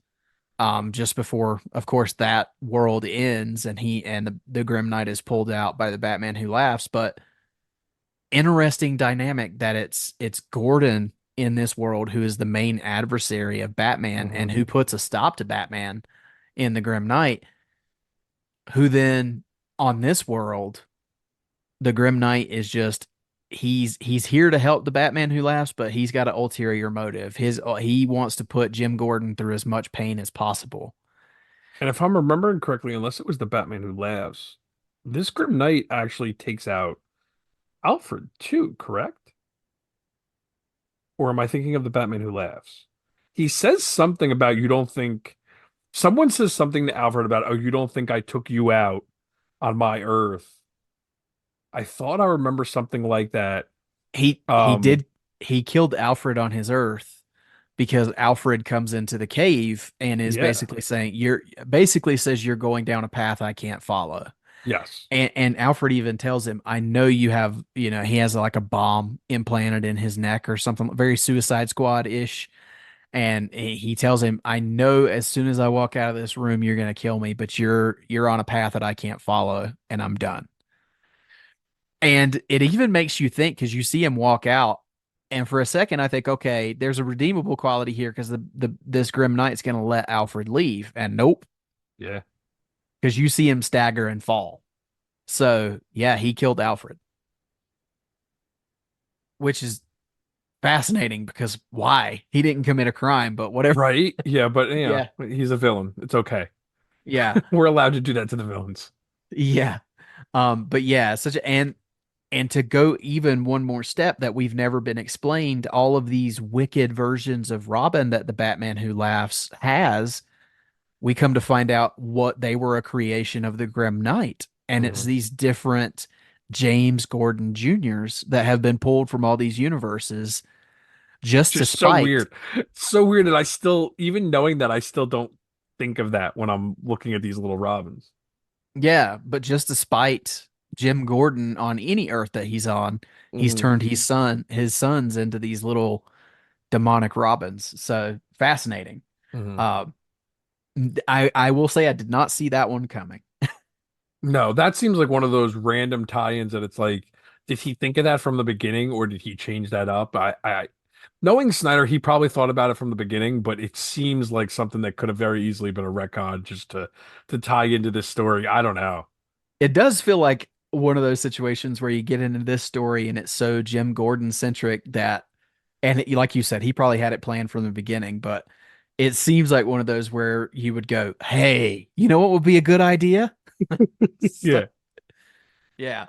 just before, of course, that world ends and the Grim Knight is pulled out by the Batman Who Laughs. But interesting dynamic that it's Gordon in this world who is the main adversary of Batman Hmm. and who puts a stop to Batman in the Grim Knight, who then on this world, the Grim Knight is just he's here to help the Batman Who Laughs, but he's got an ulterior motive. He wants to put Jim Gordon through as much pain as possible. And if I'm remembering correctly, unless it was the Batman Who Laughs, this Grim Knight actually takes out Alfred too, correct? Or am I thinking of the Batman Who Laughs? He says something about you don't think someone says something to Alfred about, oh, you don't think I took you out on my Earth. I thought I remember something like that. He Um, did he killed Alfred on his Earth because Alfred comes into the cave and is yeah, basically saying you're basically says you're going down a path I can't follow. yes. And Alfred even tells him, I know you have, he has like a bomb implanted in his neck or something, very Suicide Squad ish. And he tells him, I know as soon as I walk out of this room, you're going to kill me, but you're on a path that I can't follow and I'm done. And it even makes you think because you see him walk out. And for a second, I think, okay, there's a redeemable quality here because this Grim Knight's going to let Alfred leave. And nope, Yeah. because you see him stagger and fall. So yeah, he killed Alfred, which is fascinating because why? He didn't commit a crime, but whatever. Right? Yeah, but Yeah. he's a villain. It's okay. Yeah. We're allowed to do that to the villains. Yeah. But yeah, such a and to go even one more step that we've never been explained, all of these wicked versions of Robin that the Batman Who Laughs has, we come to find out what they were a creation of the Grim Knight. And it's Hmm. these different James Gordon Juniors that have been pulled from all these universes just to Just so spite. weird. It's so weird that I still, even knowing that, I still don't think of that when I'm looking at these little robins. Yeah, but just to spite Jim Gordon on any earth that he's on, he's Hmm. turned his sons into these little demonic robins. So fascinating. Hmm. Uh, I will say I did not see that one coming. No, that seems like one of those random tie-ins that it's like, did he think of that from the beginning or did he change that up? Knowing Snyder, he probably thought about it from the beginning, but it seems like something that could have very easily been a retcon just to tie into this story. I don't know. It does feel like one of those situations where you get into this story and it's so Jim Gordon centric that, and like you said, he probably had it planned from the beginning, but it seems like one of those where you would go, "Hey, you know what would be a good idea?" So, Yeah. yeah.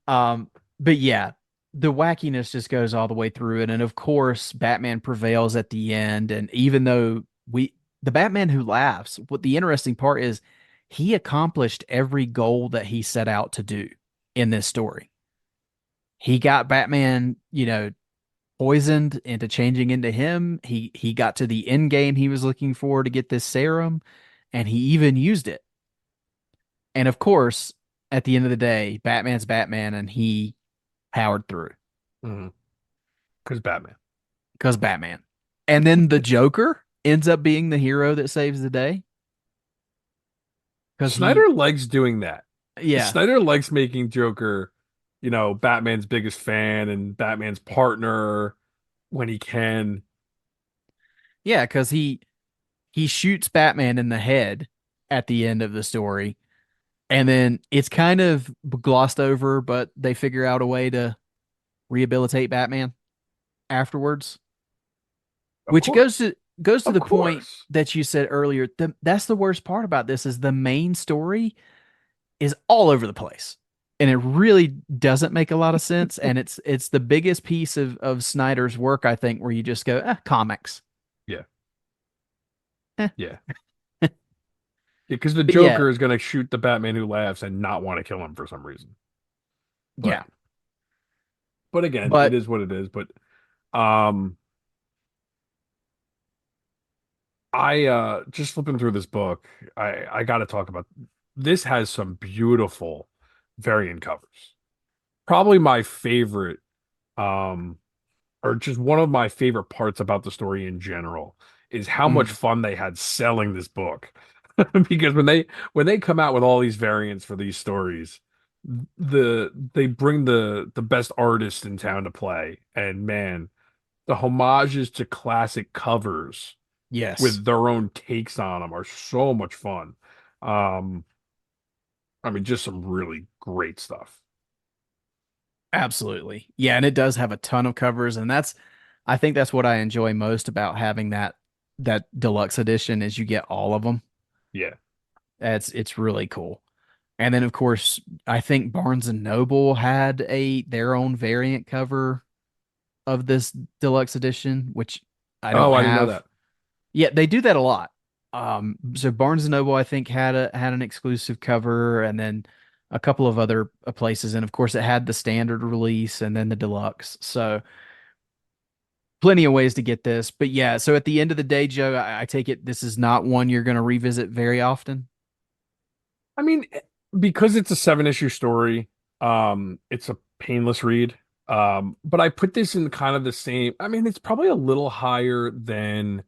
Um, but yeah, the wackiness just goes all the way through it. And of course, Batman prevails at the end. And even though the Batman who laughs, what the interesting part is, he accomplished every goal that he set out to do in this story. He got Batman, poisoned into changing into him. He got to the end game he was looking for to get this serum, and he even used it. And of course, at the end of the day, Batman's Batman, and he powered through Hmm. Because Batman. because Batman. And then the Joker ends up being the hero that saves the day because Snyder likes doing that. yeah, Snyder likes making Joker, Batman's biggest fan and Batman's partner when he can. yeah, because he shoots Batman in the head at the end of the story, and then it's kind of glossed over, but they figure out a way to rehabilitate Batman afterwards, Of which course. goes to Of the point course. that you said earlier. That's the worst part about this is the main story is all over the place. And it really doesn't make a lot of sense. And it's the biggest piece of Snyder's work, I think, where you just go, comics. Yeah. Eh. Yeah. Yeah, because the But yeah, Joker is going to shoot the Batman who laughs and not want to kill him for some reason. But yeah. but again, it But is what it is. But um I just flipping through this book, I got to talk about this has some beautiful variant covers. Probably my favorite um or just one of my favorite parts about the story in general is how much mm, fun they had selling this book. Because when they come out with all these variants for these stories, they bring the best artists in town to play. And man, the homages to classic covers yes, with their own takes on them are so much fun. Um, I mean, just some really great stuff. absolutely. Yeah, and it does have a ton of covers, and I think that's what I enjoy most about having that deluxe edition is you get all of them. Yeah. It's really cool. And then of course, I think Barnes and Noble had a their own variant cover of this deluxe edition, which I Oh, don't I didn't know have. that. Yeah, they do that a lot. So Barnes and Noble, I think, had an exclusive cover, and then a couple of other places, and of course, it had the standard release and then the deluxe. So plenty of ways to get this. But yeah, so at the end of the day, Joe, I take it this is not one you're going to revisit very often. I mean, because it's a 7 issue story, it's a painless read. But I put this in kind of the same. I mean, it's probably a little higher than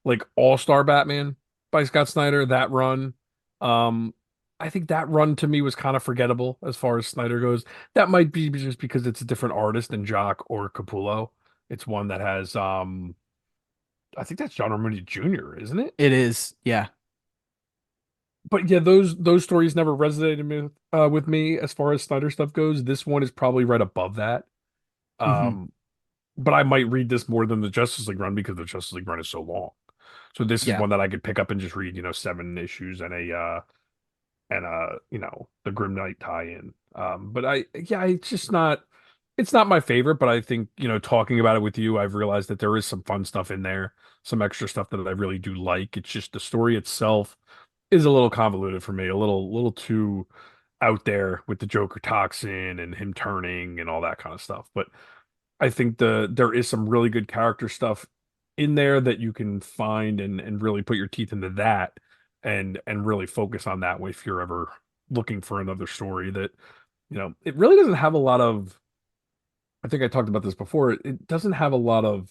like All-Star Batman by Scott Snyder, that run. Um, I think that run to me was kind of forgettable as far as Snyder goes. That might be just because it's a different artist than Jock or Capullo. It's one that has I think that's John Romita Jr., isn't it? It is, yeah. But yeah, those stories never resonated with me as far as Snyder stuff goes. This one is probably right above that. Hmm. Um, but I might read this more than the Justice League run because the Justice League run is so long. So this is Yeah, one that I could pick up and just read, 7 issues and the Grim Knight tie-in. But yeah, it's not my favorite, but I think, talking about it with you, I've realized that there is some fun stuff in there, some extra stuff that I really do like. It's just the story itself is a little convoluted for me, a little too out there with the Joker toxin and him turning and all that kind of stuff. But I think there is some really good character stuff in there that you can find and really put your teeth into that and really focus on that if you're ever looking for another story that, it really doesn't have a lot of, I think I talked about this before, it doesn't have a lot of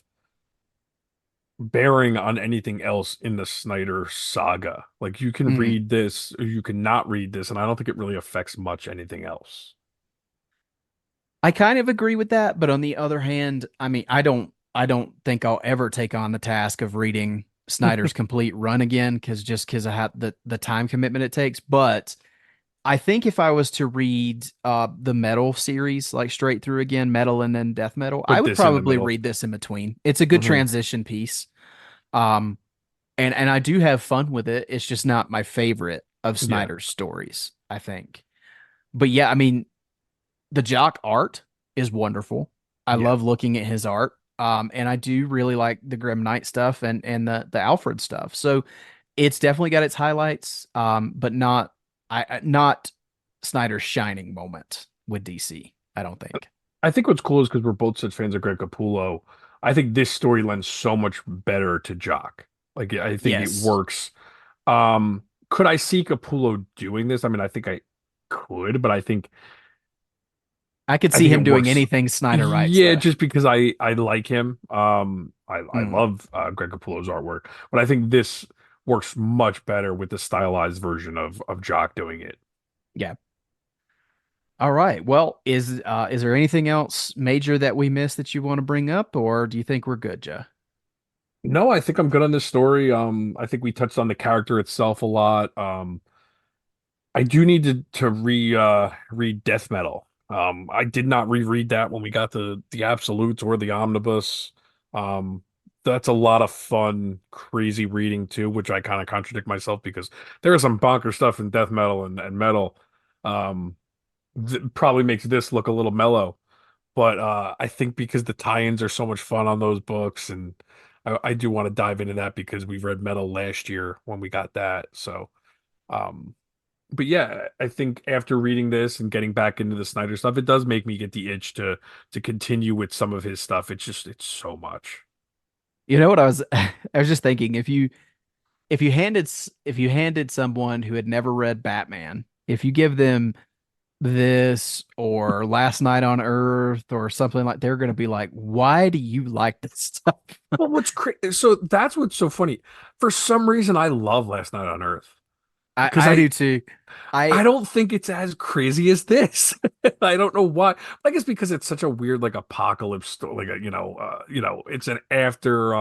bearing on anything else in the Snyder saga. Like you can Mm. read this or you can not read this, and I don't think it really affects much anything else. I kind of agree with that, but on the other hand, I mean, I don't think I'll ever take on the task of reading Snyder's complete run again because I have the time commitment it takes. But I think if I was to read the Metal series like straight through again, Metal and then Death Metal, I Put would this in the probably middle. read this in between. It's a good Hmm. transition piece. Um, and I do have fun with it. It's just not my favorite of Yeah. Snyder's stories, I think. But yeah, I mean, the Jock art is wonderful. I Yeah. love looking at his art. And I do really like the Grim Knight stuff and the Alfred stuff. So it's definitely got its highlights, but not Snyder's shining moment with DC. I don't think. I think what's cool is because we're both such fans of Greg Capullo. I think this story lends so much better to Jock. Like I think it Yes, works. Could I see Capullo doing this? I mean, I think I could, but I could I see think it him doing works. anything Snyder writes, Yeah, though. just because I like him. I Mm, love Greg Capullo's artwork, but I think this works much better with the stylized version of Jock doing it. yeah. All right. Well, is there anything else major that we missed that you want to bring up, or do you think we're good, Joe? No, I think I'm good on this story. I think we touched on the character itself a lot. I do need to read Death Metal. I did not reread that when we got the Absolutes or the Omnibus. Um, that's a lot of fun, crazy reading too, which I kind of contradict myself because there is some bonker stuff in Death Metal and Metal. Um, probably makes this look a little mellow, but I think because the tie-ins are so much fun on those books, and I do want to dive into that because we read Metal last year when we got that. So. Um, but yeah, I think after reading this and getting back into the Snyder stuff, it does make me get the itch to continue with some of his stuff. It's so much. You know what I was I was just thinking if you handed someone who had never read Batman, if you give them this or Last Night on Earth or something like they're going to be like, "Why do you like this stuff?" Well, what's crazy? So that's what's so funny. For some reason, I love Last Night on Earth because I do too. I I don't think it's as crazy as this. I don't know why. I guess because it's such a weird like apocalypse story. Like it's an after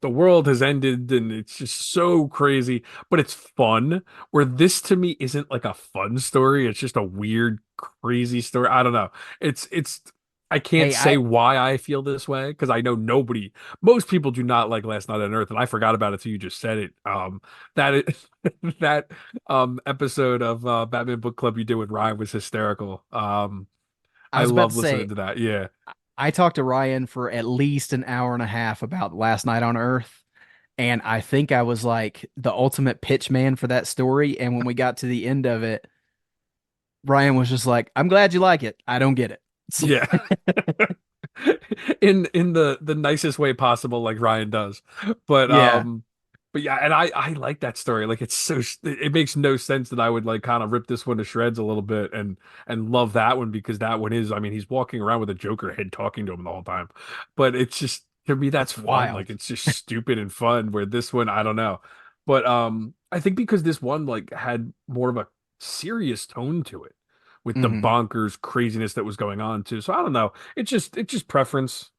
the world has ended and it's just so crazy, but it's fun. Where this to me isn't like a fun story. It's just a weird, crazy story. I don't know. It's I can't hey, say I why I feel this way because I know most people do not like Last Night on Earth, and I forgot about it till you just said it. That is, that episode of Batman Book Club you did with Ryan was hysterical. I I was about love to listening say to that. Yeah. I talked to Ryan for at least an hour and a half about Last Night on Earth. And I think I was like the ultimate pitch man for that story. And when we got to the end of it, Ryan was just like, I'm glad you like it. I don't get it. So, Yeah. In the nicest way possible, like Ryan does. But yeah. um but yeah, and I like that story. Like it makes no sense that I would like kind of rip this one to shreds a little bit and love that one because that one is, I mean, he's walking around with a Joker head talking to him the whole time. But it's just to me that's It's fun. Like wild. it's just stupid and fun where this one I don't know. But I think because this one like had more of a serious tone to it with the Hmm. bonkers craziness that was going on too. So I don't know. It's just preference.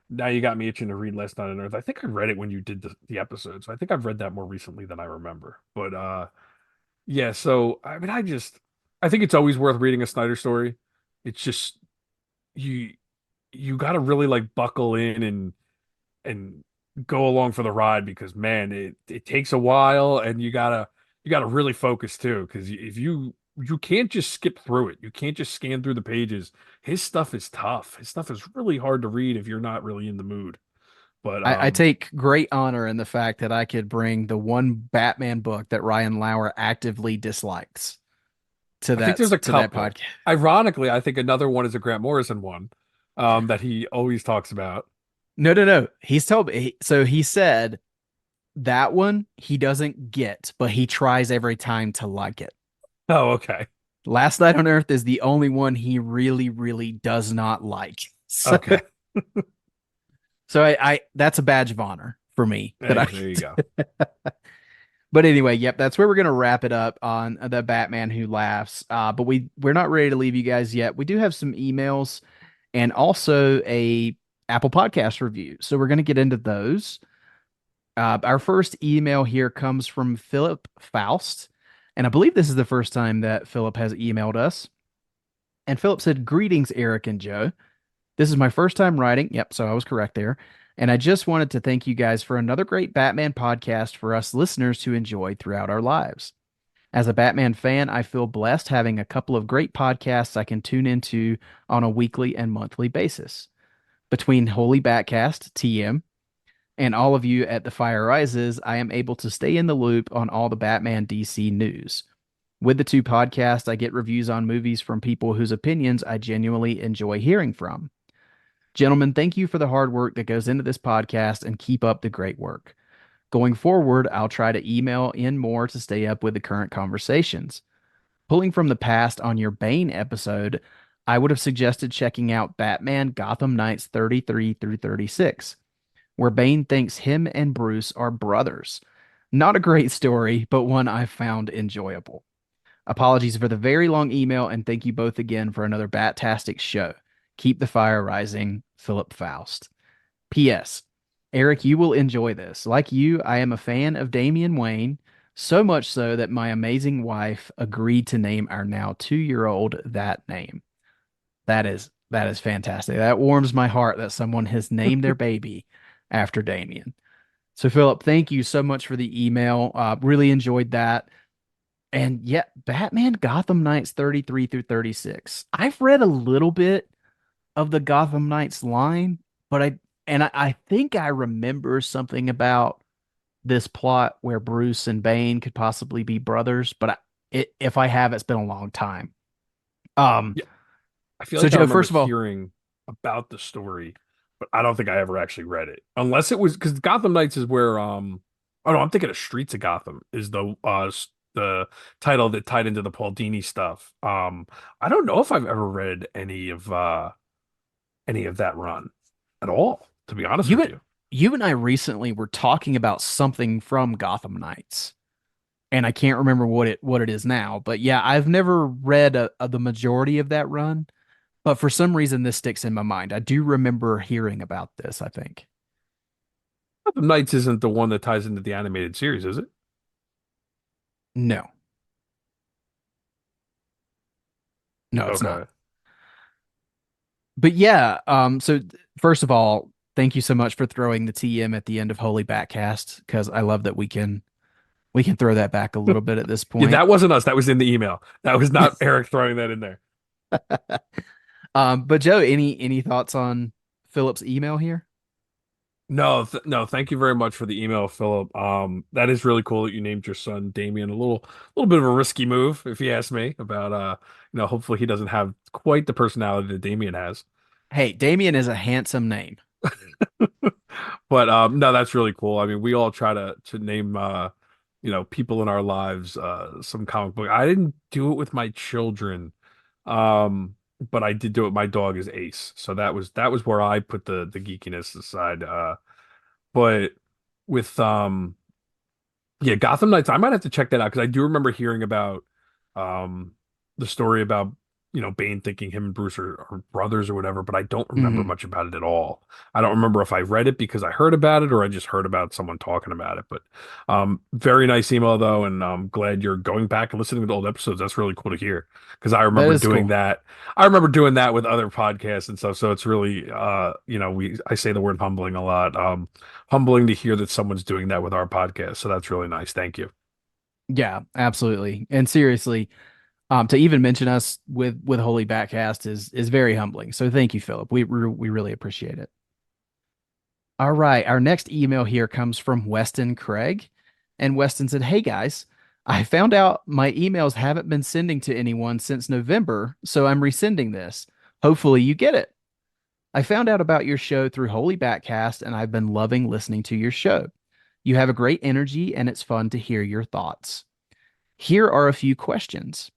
Now you got me itching to read Last Night on Earth. I think I read it when you did the episode, so I think I've read that more recently than I remember. But yeah. So I mean, I think it's always worth reading a Snyder story. It's just you you got to really like buckle in and go along for the ride because man, it takes a while and you gotta really focus too because if you can't just skip through it. You can't just scan through the pages. His stuff is tough. His stuff is really hard to read if you're not really in the mood. But I take great honor in the fact that I could bring the one Batman book that Ryan Lauer actively dislikes I think there's a to that couple. podcast. Ironically, I think another one is a Grant Morrison one, that he always talks about. No, no, no. He's told me. So he said that one he doesn't get, but he tries every time to like it. Oh, okay. Last Night on Earth is the only one he really, really does not like. So, Okay. So I that's a badge of honor for me that I Hey, there you get go. But anyway, yep, that's where we're gonna wrap it up on the Batman Who Laughs. But we're not ready to leave you guys yet. We do have some emails and also a Apple Podcast review. So we're gonna get into those. Our first email here comes from Philip Faust, and I believe this is the first time that Philip has emailed us. And Philip said, "Greetings, Eric and Joe. This is my first time writing." Yep, so I was correct there. "And I just wanted to thank you guys for another great Batman podcast for us listeners to enjoy throughout our lives. As a Batman fan, I feel blessed having a couple of great podcasts I can tune into on a weekly and monthly basis. Between Holy Batcast, TM, and all of you at The Fire Rises, I am able to stay in the loop on all the Batman DC news. With the two podcasts, I get reviews on movies from people whose opinions I genuinely enjoy hearing from. Gentlemen, thank you for the hard work that goes into this podcast and keep up the great work. Going forward, I'll try to email in more to stay up with the current conversations. Pulling from the past on your Bane episode, I would have suggested checking out Batman Gotham Knights 33 through 36, where Bane thinks him and Bruce are brothers. Not a great story, but one I found enjoyable. Apologies for the very long email, and thank you both again for another Bat-tastic show. Keep the fire rising, Philip Faust. P.S. Eric, you will enjoy this. Like you, I am a fan of Damian Wayne, so much so that my amazing wife agreed to name our now 2 year old that name. That is fantastic. That warms my heart that someone has named their baby after Damian. So, Philip, thank you so much for the email. Really enjoyed that. And yet, Batman Gotham Knights 33 through 36. I've read a little bit of the Gotham Knights line, but I think I remember something about this plot where Bruce and Bane could possibly be brothers, but if I have, it's been a long time. Um, Yeah, I feel so like I Joe, remember first of all, hearing about the story, but I don't think I ever actually read it. Unless it was because Gotham Knights is where oh no, I'm thinking of Streets of Gotham is the title that tied into the Paul Dini stuff. I don't know if I've ever read any of that run at all, to be honest you with and you. you and I recently were talking about something from Gotham Knights, and I can't remember what it is now. But yeah, I've never read the majority of that run, but for some reason this sticks in my mind. I do remember hearing about this, I think. Gotham Knights isn't the one that ties into the animated series, is it? No, no, it's not. Okay. But yeah, first of all, thank you so much for throwing the TM at the end of Holy Backcast because I love that we can throw that back a little bit at this Yeah, point. that wasn't us. That was in the email. That was not Eric throwing that in there. But Joe, any thoughts on Philip's email here? No, no, thank you very much for the email, Philip. That is really cool that you named your son Damien. A little bit of a risky move, if you ask me, about hopefully he doesn't have quite the personality that Damien has. Hey, Damien is a handsome name. But no, that's really cool. I mean, we all try to name people in our lives some comic book. I didn't do it with my children. But I did do it. My dog is Ace. So that was where I put the geekiness aside. But with yeah, Gotham Knights, I might have to check that out because I do remember hearing about um the story about Bane thinking him and Bruce are brothers or whatever, but I don't remember Hmm. much about it at all. I don't remember if I read it because I heard about it or I just heard about someone talking about it. But very nice email though, and I'm glad you're going back and listening to old episodes. That's really cool to hear because I That remember is doing cool. that. I remember doing that with other podcasts and stuff. So it's really I say the word humbling a lot. Humbling to hear that someone's doing that with our podcast. So that's really nice. Thank you. Yeah, absolutely. And seriously, to even mention us with Holy Backcast is very humbling. So thank you, Philip. We really appreciate it. All right, our next email here comes from Weston Craig, and Weston said, "Hey guys, I found out my emails haven't been sending to anyone since November, so I'm resending this. Hopefully you get it. I found out about your show through Holy Backcast, and I've been loving listening to your show. You have a great energy, and it's fun to hear your thoughts. Here are a few questions.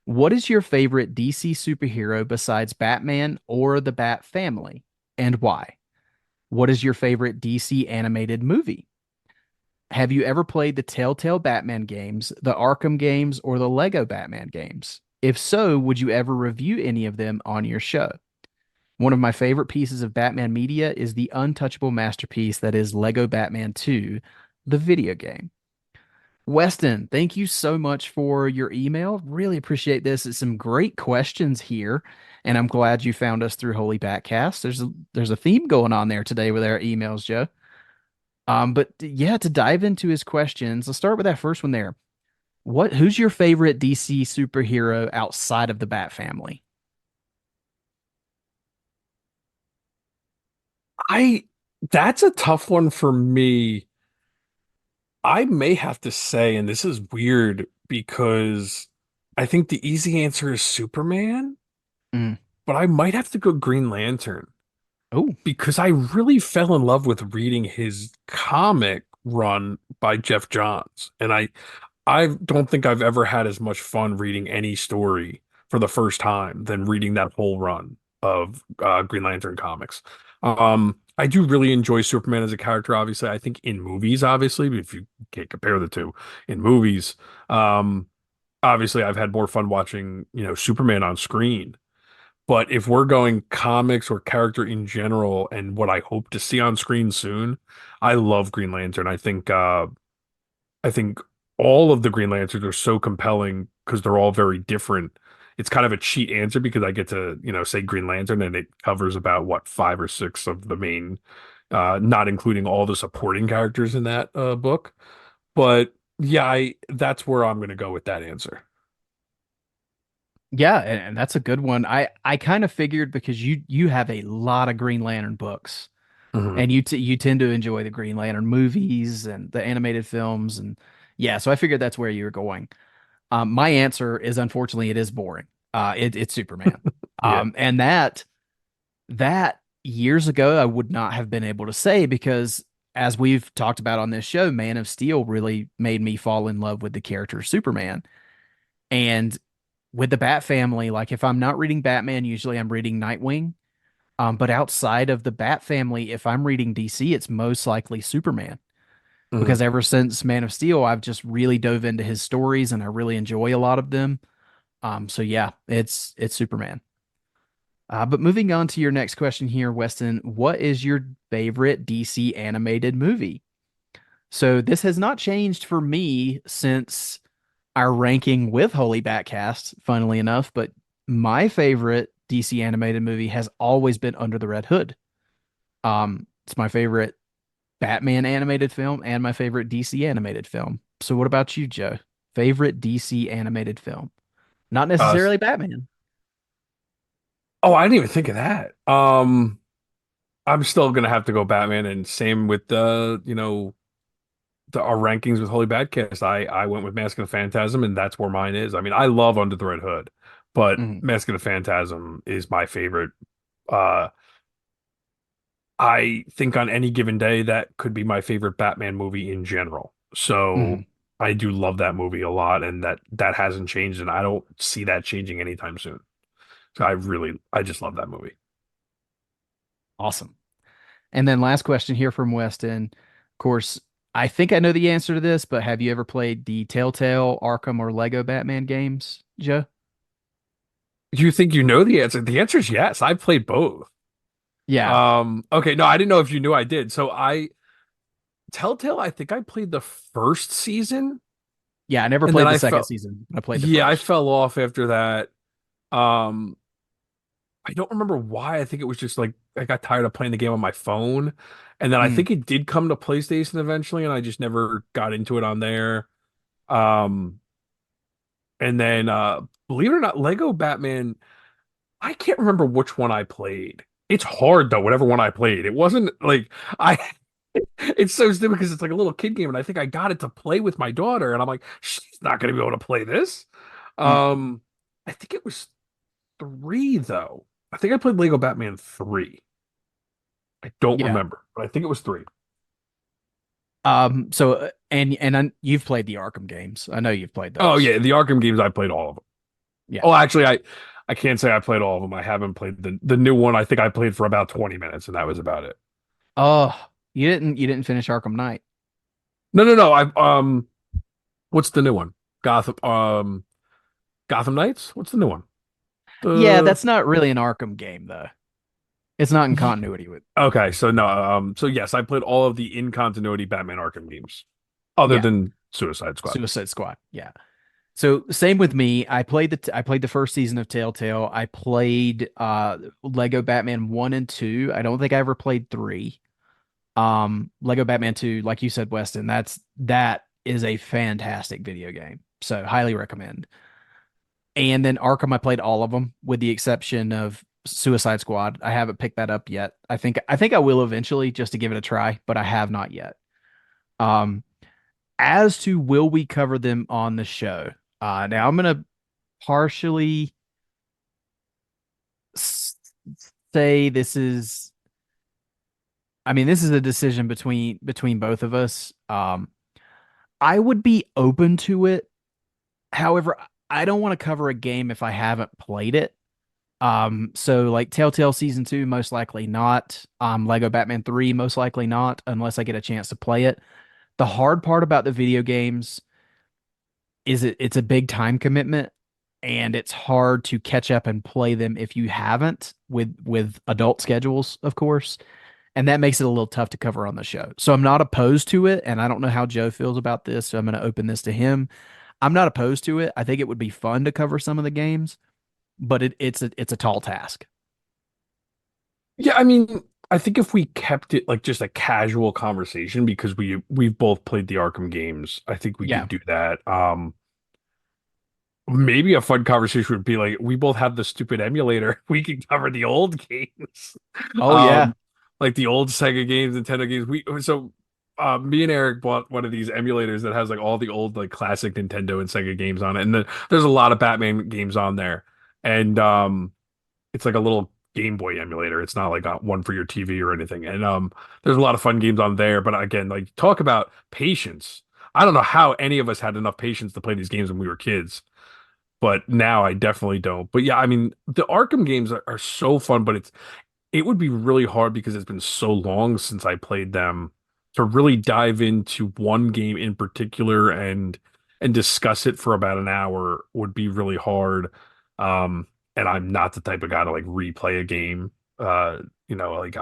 What is your favorite DC superhero besides Batman or the Bat family, and why? What is your favorite DC animated movie? Have you ever played the Telltale Batman games, the Arkham games, or the Lego Batman games? If so, would you ever review any of them on your show? One of my favorite pieces of Batman media is the untouchable masterpiece that is Lego Batman 2, the video game. Weston, thank you so much for your email. Really appreciate this. It's some great questions here, and I'm glad you found us through Holy Batcast. There's a theme going on there today with our emails, Joe. But yeah, to dive into his questions, let's start with that first one there. Who's your favorite DC superhero outside of the Bat family? I That's a tough one for me. I may have to say, and this is weird because I think the easy answer is Superman, Mm. but I might have to go Green Lantern Oh, because I really fell in love with reading his comic run by Jeff Johns. And I don't think I've ever had as much fun reading any story for the first time than reading that whole run of Green Lantern comics. I do really enjoy Superman as a character, obviously. I think in movies, obviously, if you can't compare the two, in movies, um, obviously I've had more fun watching, Superman on screen. But if we're going comics or character in general and what I hope to see on screen soon, I love Green Lantern. I think all of the Green Lanterns are so compelling because they're all very different. It's kind of a cheat answer because I get to, say Green Lantern and it covers about what five or six of the main, not including all the supporting characters in that book. But yeah, that's where I'm going to go with that answer. yeah, and that's a good one. I kind of figured because you have a lot of Green Lantern books, Hmm. and you tend to enjoy the Green Lantern movies and the animated films, and yeah, so I figured that's where you were going. My answer is unfortunately it is boring. It's Superman. Yeah. And that years ago I would not have been able to say because as we've talked about on this show, Man of Steel really made me fall in love with the character of Superman. And with the Bat family, like if I'm not reading Batman, usually I'm reading Nightwing. But outside of the Bat family, if I'm reading DC, it's most likely Superman. Hmm. Because ever since Man of Steel, I've just really dove into his stories and I really enjoy a lot of them. So yeah, it's Superman. But moving on to your next question here, Weston, what is your favorite DC animated movie? So this has not changed for me since our ranking with Holy Batcast, funnily enough, but my favorite DC animated movie has always been Under the Red Hood. It's my favorite Batman animated film and my favorite DC animated film. So what about you, Joe? Favorite DC animated film? Not Uh, necessarily Batman. oh, I didn't even think of that. I'm still gonna have to go Batman, and same with our rankings with Holy Badcast. I went with Mask of the Phantasm, and that's where mine is. I mean, I love Under the Red Hood, but Mhm, Mask of the Phantasm is my favorite. Uh, I think on any given day that could be my favorite Batman movie in general. So mhm. I do love that movie a lot, and that hasn't changed, and I don't see that changing anytime soon. So I just love that movie. Awesome. And then last question here from Weston. Of course, I think I know the answer to this, but have you ever played the Telltale, Arkham, or Lego Batman games, Joe? You think you know the answer? The answer is yes. I played both. Yeah. Okay, no, I didn't know if you knew I did. So Telltale, I think I played the first season, Yeah, I never and then played the second season. I played the I first. fell off after that. Um, I don't remember why. I think it was just like I got tired of playing the game on my phone. And then I Mm, think it did come to PlayStation eventually, and I just never got into it on there. Um, and then believe it or not, Lego Batman, I can't remember which one I played. It's hard though, whatever one I played. It wasn't like I it's so stupid because it's like a little kid game, and I think I got it to play with my daughter, and I'm like, she's not gonna be able to play this. mm, Um, I think it was three though. I think I played Lego Batman 3. I don't yeah. remember, but I think it was 3. You've played the Arkham games. I know you've played Oh those. yeah, the Arkham games I played all of them. Yeah. Oh, actually, I can't say I played all of them. I haven't played the new one. I think I played for about 20 minutes, and that was about it. Oh, you didn't finish Arkham Knight. No, no, no. What's the new one? Gotham Knights? What's the new one? Yeah, The that's not really an Arkham game though. It's not in Ye- continuity with. Okay, so no, so yes, I played all of the in continuity Batman Arkham games, other Yeah, than Suicide Squad. Suicide Squad. Yeah. So same with me. I played the first season of Telltale. I played Lego Batman 1 and 2. I don't think I ever played 3. Lego Batman 2, like you said, Weston, that is a fantastic video game. So highly recommend. And then Arkham, I played all of them with the exception of Suicide Squad. I haven't picked that up yet. I think I will eventually just to give it a try, but I have not yet. Um, as to will we cover them on the show? Now I'm gonna partially say this is. I mean, this is a decision between both of us. I would be open to it. However, I don't want to cover a game if I haven't played it. So like Telltale Season 2, most likely not. Lego Batman 3, most likely not, unless I get a chance to play it. The hard part about the video games is it's a big time commitment and it's hard to catch up and play them if you haven't with adult schedules, of course. And that makes it a little tough to cover on the show. So I'm not opposed to it, and I don't know how Joe feels about this, so I'm going to open this to him. I'm not opposed to it. I think it would be fun to cover some of the games, but it's a tall task. Yeah, I mean, I think if we kept it like just a casual conversation because we've both played the Arkham games, I think we Yeah. could do that. Maybe a fun conversation would be like we both have the stupid emulator. We can cover the old games. Oh yeah. Um, like the old Sega games, Nintendo games. Me and Eric bought one of these emulators that has like all the old like classic Nintendo and Sega games on it. And then there's a lot of Batman games on there. And it's like a little Game Boy emulator. It's not like one for your TV or anything. And there's a lot of fun games on there. But again, like talk about patience. I don't know how any of us had enough patience to play these games when we were kids, but now I definitely don't. But yeah, I mean, the Arkham games are so fun, but it would be really hard because it's been so long since I played them to really dive into one game in particular and discuss it for about an hour would be really hard. And I'm not the type of guy to like replay a game. Like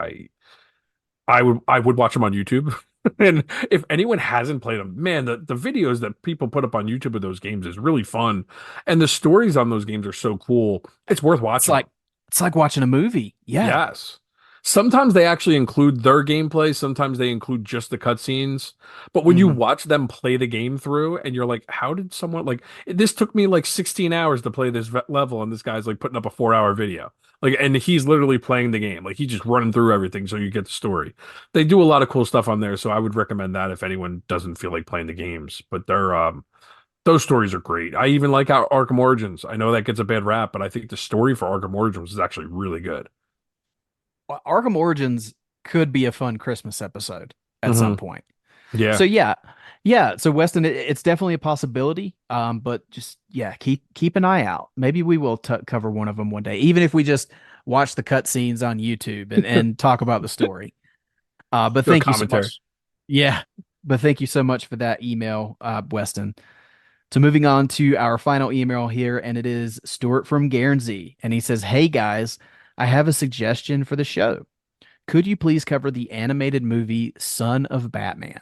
I would watch them on YouTube. And if anyone hasn't played them, man, the videos that people put up on YouTube of those games is really fun. And the stories on those games are so cool. It's worth It's watching them. like it's like watching a movie. Yeah. Yes. Sometimes they actually include their gameplay, sometimes they include just the cutscenes. But when you Hmm. watch them play the game through and you're like, how did someone like this took me like 16 hours to play this level and this guy's like putting up a 4 hour video. Like and he's literally playing the game. Like he's just running through everything so you get the story. They do a lot of cool stuff on there, so I would recommend that if anyone doesn't feel like playing the games. But those stories are great. I even like Arkham Origins. I know that gets a bad rap, but I think the story for Arkham Origins is actually really good. Well, Arkham Origins could be a fun Christmas episode at some Hmm. point. So Yeah. yeah, yeah. So Weston, it's definitely a possibility. But just yeah, keep an eye out. Maybe we will cover one of them one day, even if we just watch the cutscenes on YouTube and talk about the story. But Do a thank you so commentary. much. Yeah, but thank you so much for that email, Weston. So moving on to our final email here, and it is Stuart from Guernsey, and he says, "Hey guys, I have a suggestion for the show. Could you please cover the animated movie Son of Batman?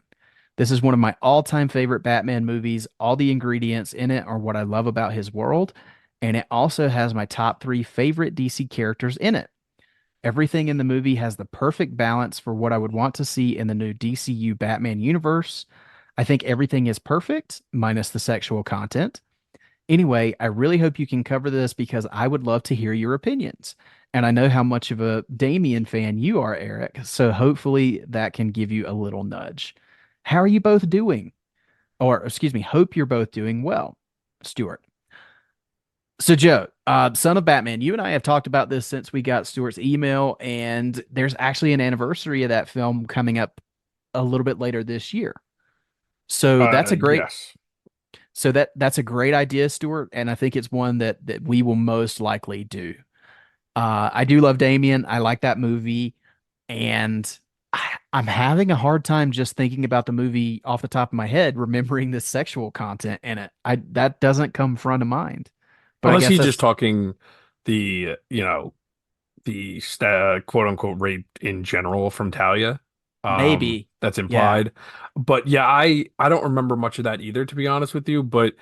This is one of my all-time favorite Batman movies. All the ingredients in it are what I love about his world, and it also has my top 3 favorite DC characters in it. Everything in the movie has the perfect balance for what I would want to see in the new DCU Batman universe. I think everything is perfect, minus the sexual content. Anyway, I really hope you can cover this because I would love to hear your opinions. And I know how much of a Damien fan you are, Eric. So hopefully that can give you a little nudge. How are you both doing? Or, excuse me, hope you're both doing well, Stuart. So, Joe, Son of Batman, you and I have talked about this since we got Stuart's email, and there's actually an anniversary of that film coming up a little bit later this year. So Yes. that's a great idea, Stuart, and I think it's one that we will most likely do. I do love Damien. I like that movie, and I'm having a hard time just thinking about the movie off the top of my head, remembering the sexual content in it. I that doesn't come front of mind. But I Unless guess he's just that's talking the, the quote unquote rape in general from Talia. maybe. That's Yeah. implied. But yeah, I don't remember much of that either, to be honest with you. But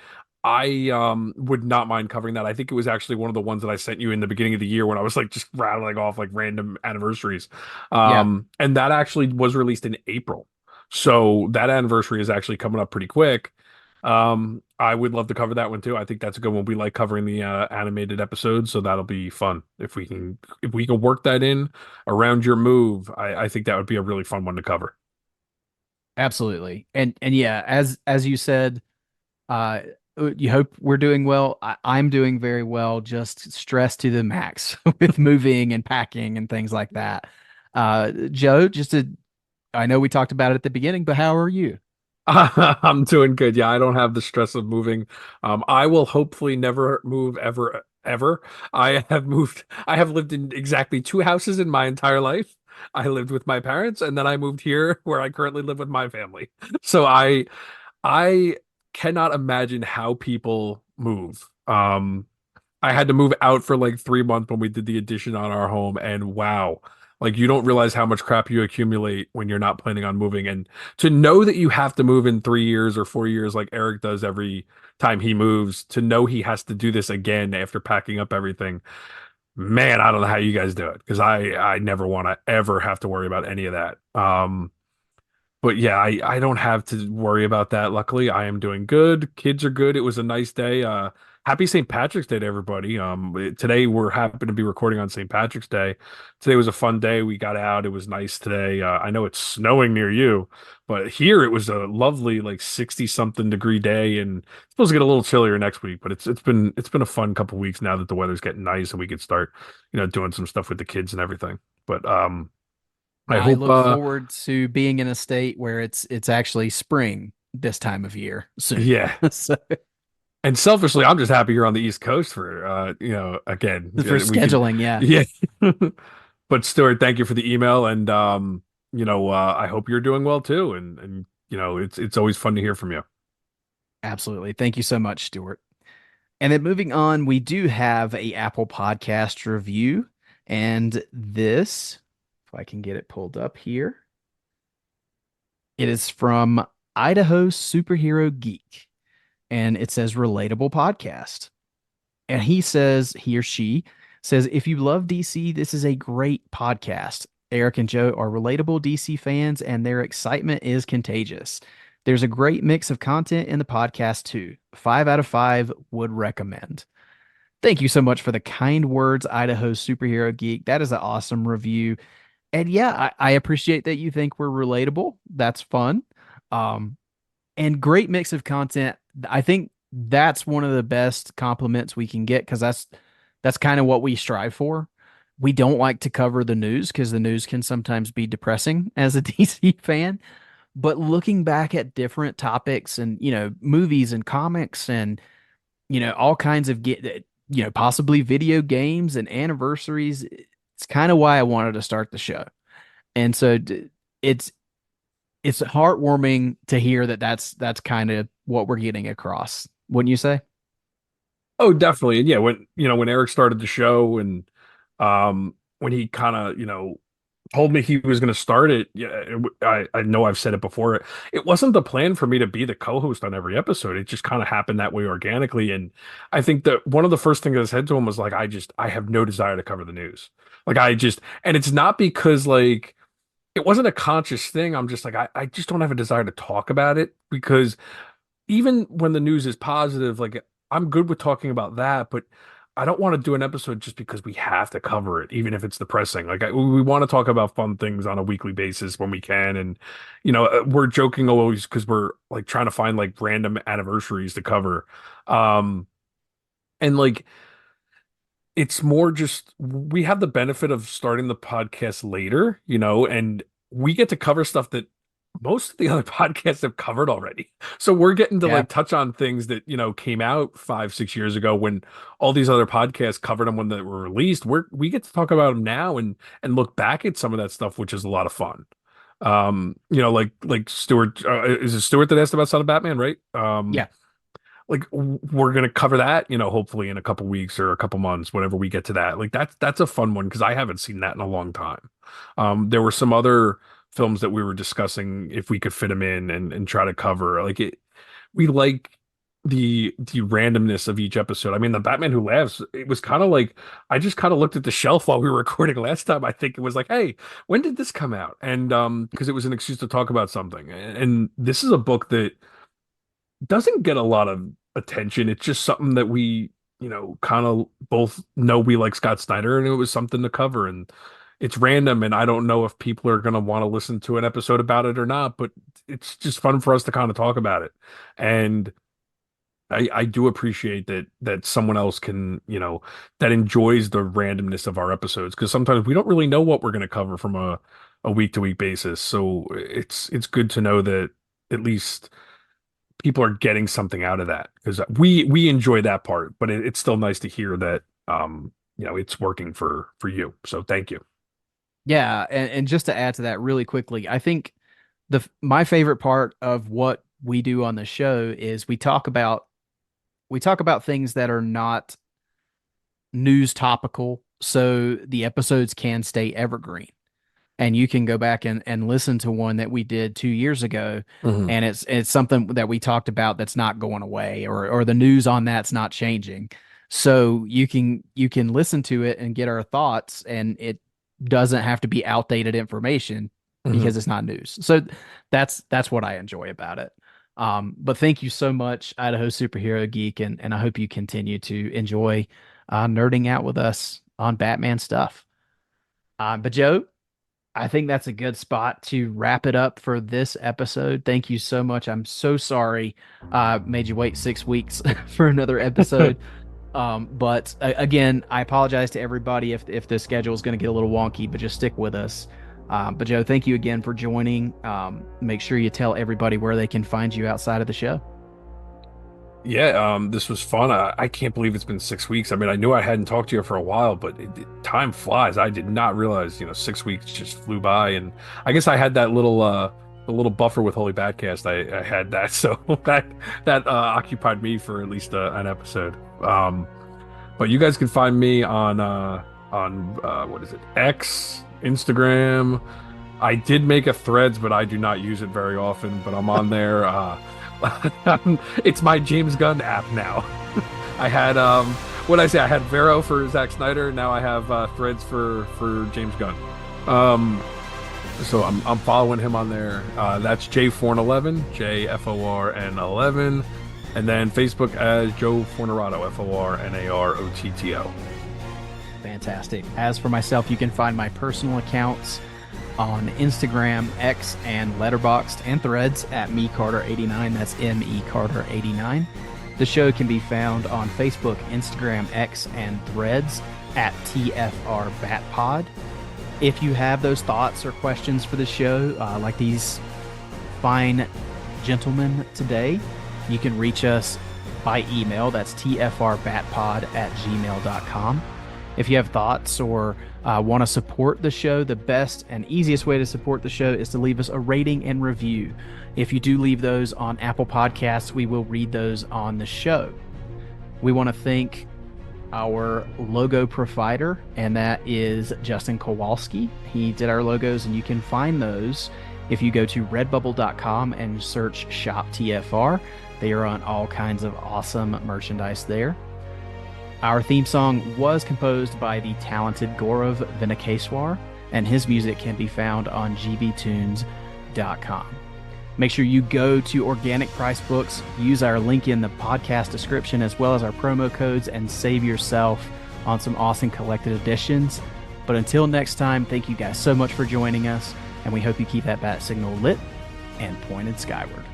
I would not mind covering that. I think it was actually one of the ones that I sent you in the beginning of the year when I was like just rattling off like random anniversaries. Yeah. And that actually was released in April. So that anniversary is actually coming up pretty quick. I would love to cover that one too. I think that's a good one. We like covering the animated episodes, so that'll be fun if we can work that in around your move. I think that would be a really fun one to cover. Absolutely. And yeah, as you said, uh you hope we're doing well. I'm doing very well, just stressed to the max with moving and packing and things like that. Joe, I know we talked about it at the beginning, but how are you? I'm doing good. Yeah, I don't have the stress of moving. I will hopefully never move ever, ever. I have lived in exactly two houses in my entire life. I lived with my parents, and then I moved here where I currently live with my family. So I cannot imagine how people move. I had to move out for like 3 months when we did the addition on our home, and wow, like you don't realize how much crap you accumulate when you're not planning on moving. And to know that you have to move in 3 years or 4 years, like Eric does every time he moves, to know he has to do this again after packing up everything, man, I don't know how you guys do it because I never want to ever have to worry about any of that. But yeah, I don't have to worry about that. Luckily, I am doing good. Kids are good. It was a nice day. Happy St. Patrick's Day to everybody. Today we're happy to be recording on St. Patrick's Day. Today was a fun day. We got out. It was nice today. I know it's snowing near you, but here it was a lovely like 60 something degree day, and it's supposed to get a little chillier next week. But it's been a fun couple weeks now that the weather's getting nice and we can start, doing some stuff with the kids and everything. But I I hope look forward to being in a state where it's actually spring this time of year soon. yeah. So And selfishly, I'm just happy you're on the East Coast for, again, for we can, scheduling, yeah, yeah. But Stuart, thank you for the email, and I hope you're doing well too. And it's always fun to hear from you. absolutely. Thank you so much, Stuart. And then moving on, we do have a Apple Podcast review, and this, if I can get it pulled up here, it is from Idaho Superhero Geek, and it says relatable podcast. And he or she says, if you love DC, this is a great podcast. Eric and Joe are relatable DC fans, and their excitement is contagious. There's a great mix of content in the podcast, too. 5 out of 5 would recommend. Thank you so much for the kind words, Idaho Superhero Geek. That is an awesome review. And yeah, I appreciate that you think we're relatable. That's fun. Um, and great mix of content. I think that's one of the best compliments we can get because that's kind of what we strive for. We don't like to cover the news because the news can sometimes be depressing as a DC fan. But looking back at different topics and movies and comics and all kinds of possibly video games and anniversaries, it's kind of why I wanted to start the show. And so it's it's heartwarming to hear that that's kind of what we're getting across. Wouldn't you say? Oh, definitely. And yeah, when Eric started the show and when he kind of, told me he was going to start it, yeah, I know I've said it before. It wasn't the plan for me to be the co-host on every episode. It just kind of happened that way organically. And I think that one of the first things I said to him was like, I have no desire to cover the news. Like and it's not because like it wasn't a conscious thing. I'm just like, I just don't have a desire to talk about it because even when the news is positive, like I'm good with talking about that, but I don't want to do an episode just because we have to cover it, even if it's depressing. Like we want to talk about fun things on a weekly basis when we can, and we're joking always because we're like trying to find like random anniversaries to cover, and like it's more just we have the benefit of starting the podcast later, and we get to cover stuff that most of the other podcasts have covered already. So we're getting to Yeah. like touch on things that, came out 5, 6 years ago when all these other podcasts covered them when they were released. We get to talk about them now and look back at some of that stuff, which is a lot of fun. Like Stuart, is it Stuart that asked about Son of Batman, right? Yeah. Like we're gonna cover that, hopefully in a couple weeks or a couple months, whenever we get to that. Like that's a fun one because I haven't seen that in a long time. There were some other films that we were discussing if we could fit them in and try to cover. Like it, we like the randomness of each episode. I mean, the Batman Who Laughs, it was kind of like I just kind of looked at the shelf while we were recording last time. I think it was like, hey, when did this come out? And because it was an excuse to talk about something. And this is a book that doesn't get a lot of attention. It's just something that we, kind of both know we like Scott Snyder, and it was something to cover. And it's random, and I don't know if people are going to want to listen to an episode about it or not, but it's just fun for us to kind of talk about it. And I do appreciate that someone else can, that enjoys the randomness of our episodes because sometimes we don't really know what we're going to cover from a week to week basis. So it's good to know that at least people are getting something out of that because we enjoy that part, but it's still nice to hear that it's working for you. So thank you. Yeah, and just to add to that really quickly, I think the my favorite part of what we do on the show is we talk about things that are not news topical, so the episodes can stay evergreen. And you can go back and listen to one that we did 2 years ago, Hmm. and it's something that we talked about that's not going away, or the news on that's not changing. So you can listen to it and get our thoughts, and it doesn't have to be outdated information Hmm. because it's not news. So that's what I enjoy about it. But thank you so much, Idaho Superhero Geek, and I hope you continue to enjoy nerding out with us on Batman stuff. But Joe, I think that's a good spot to wrap it up for this episode. Thank you so much. I'm so sorry made you wait 6 weeks for another episode. But again, I apologize to everybody if the schedule is going to get a little wonky, but just stick with us. But Joe, thank you again for joining. Make sure you tell everybody where they can find you outside of the show. Yeah, this was fun. I can't believe it's been 6 weeks. I mean, I knew I hadn't talked to you for a while, but time flies. I did not realize, 6 weeks just flew by, and I guess I had that the little buffer with Holy Badcast. I had that, so that occupied me for at least an episode. But you guys can find me on what is it? X, Instagram. I did make a Threads, but I do not use it very often. But I'm on there. It's my James Gunn app now. I had what did I say? I had Vero for Zack Snyder. Now I have Threads for James Gunn. Um, so I'm following him on there. That's J Forn11, JFORN11, and then Facebook as Joe Fornarato, FORNAROTTO. Fantastic. As for myself, you can find my personal accounts on Instagram, X, and Letterboxd and Threads at mecarter89. That's mecarter89. The show can be found on Facebook, Instagram, X, and Threads at tfrbatpod. If you have those thoughts or questions for the show, like these fine gentlemen today, you can reach us by email. That's tfrbatpod@gmail.com. If you have thoughts or want to support the show, the best and easiest way to support the show is to leave us a rating and review. If you do leave those on Apple Podcasts, we will read those on the show. We want to thank our logo provider, and that is Justin Kowalski. He did our logos, and you can find those if you go to redbubble.com and search Shop TFR. They are on all kinds of awesome merchandise there. Our theme song was composed by the talented Gaurav Venkateswar, and his music can be found on gbtunes.com. Make sure you go to Organic Price Books, use our link in the podcast description as well as our promo codes, and save yourself on some awesome collected editions. But until next time, thank you guys so much for joining us, and we hope you keep that bat signal lit and pointed skyward.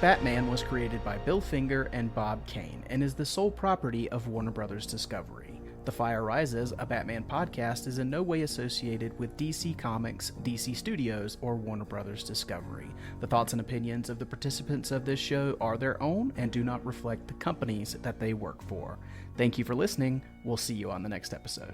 Batman was created by Bill Finger and Bob Kane and is the sole property of Warner Brothers Discovery. The Fire Rises, a Batman podcast, is in no way associated with DC Comics, DC Studios, or Warner Brothers Discovery. The thoughts and opinions of the participants of this show are their own and do not reflect the companies that they work for. Thank you for listening. We'll see you on the next episode.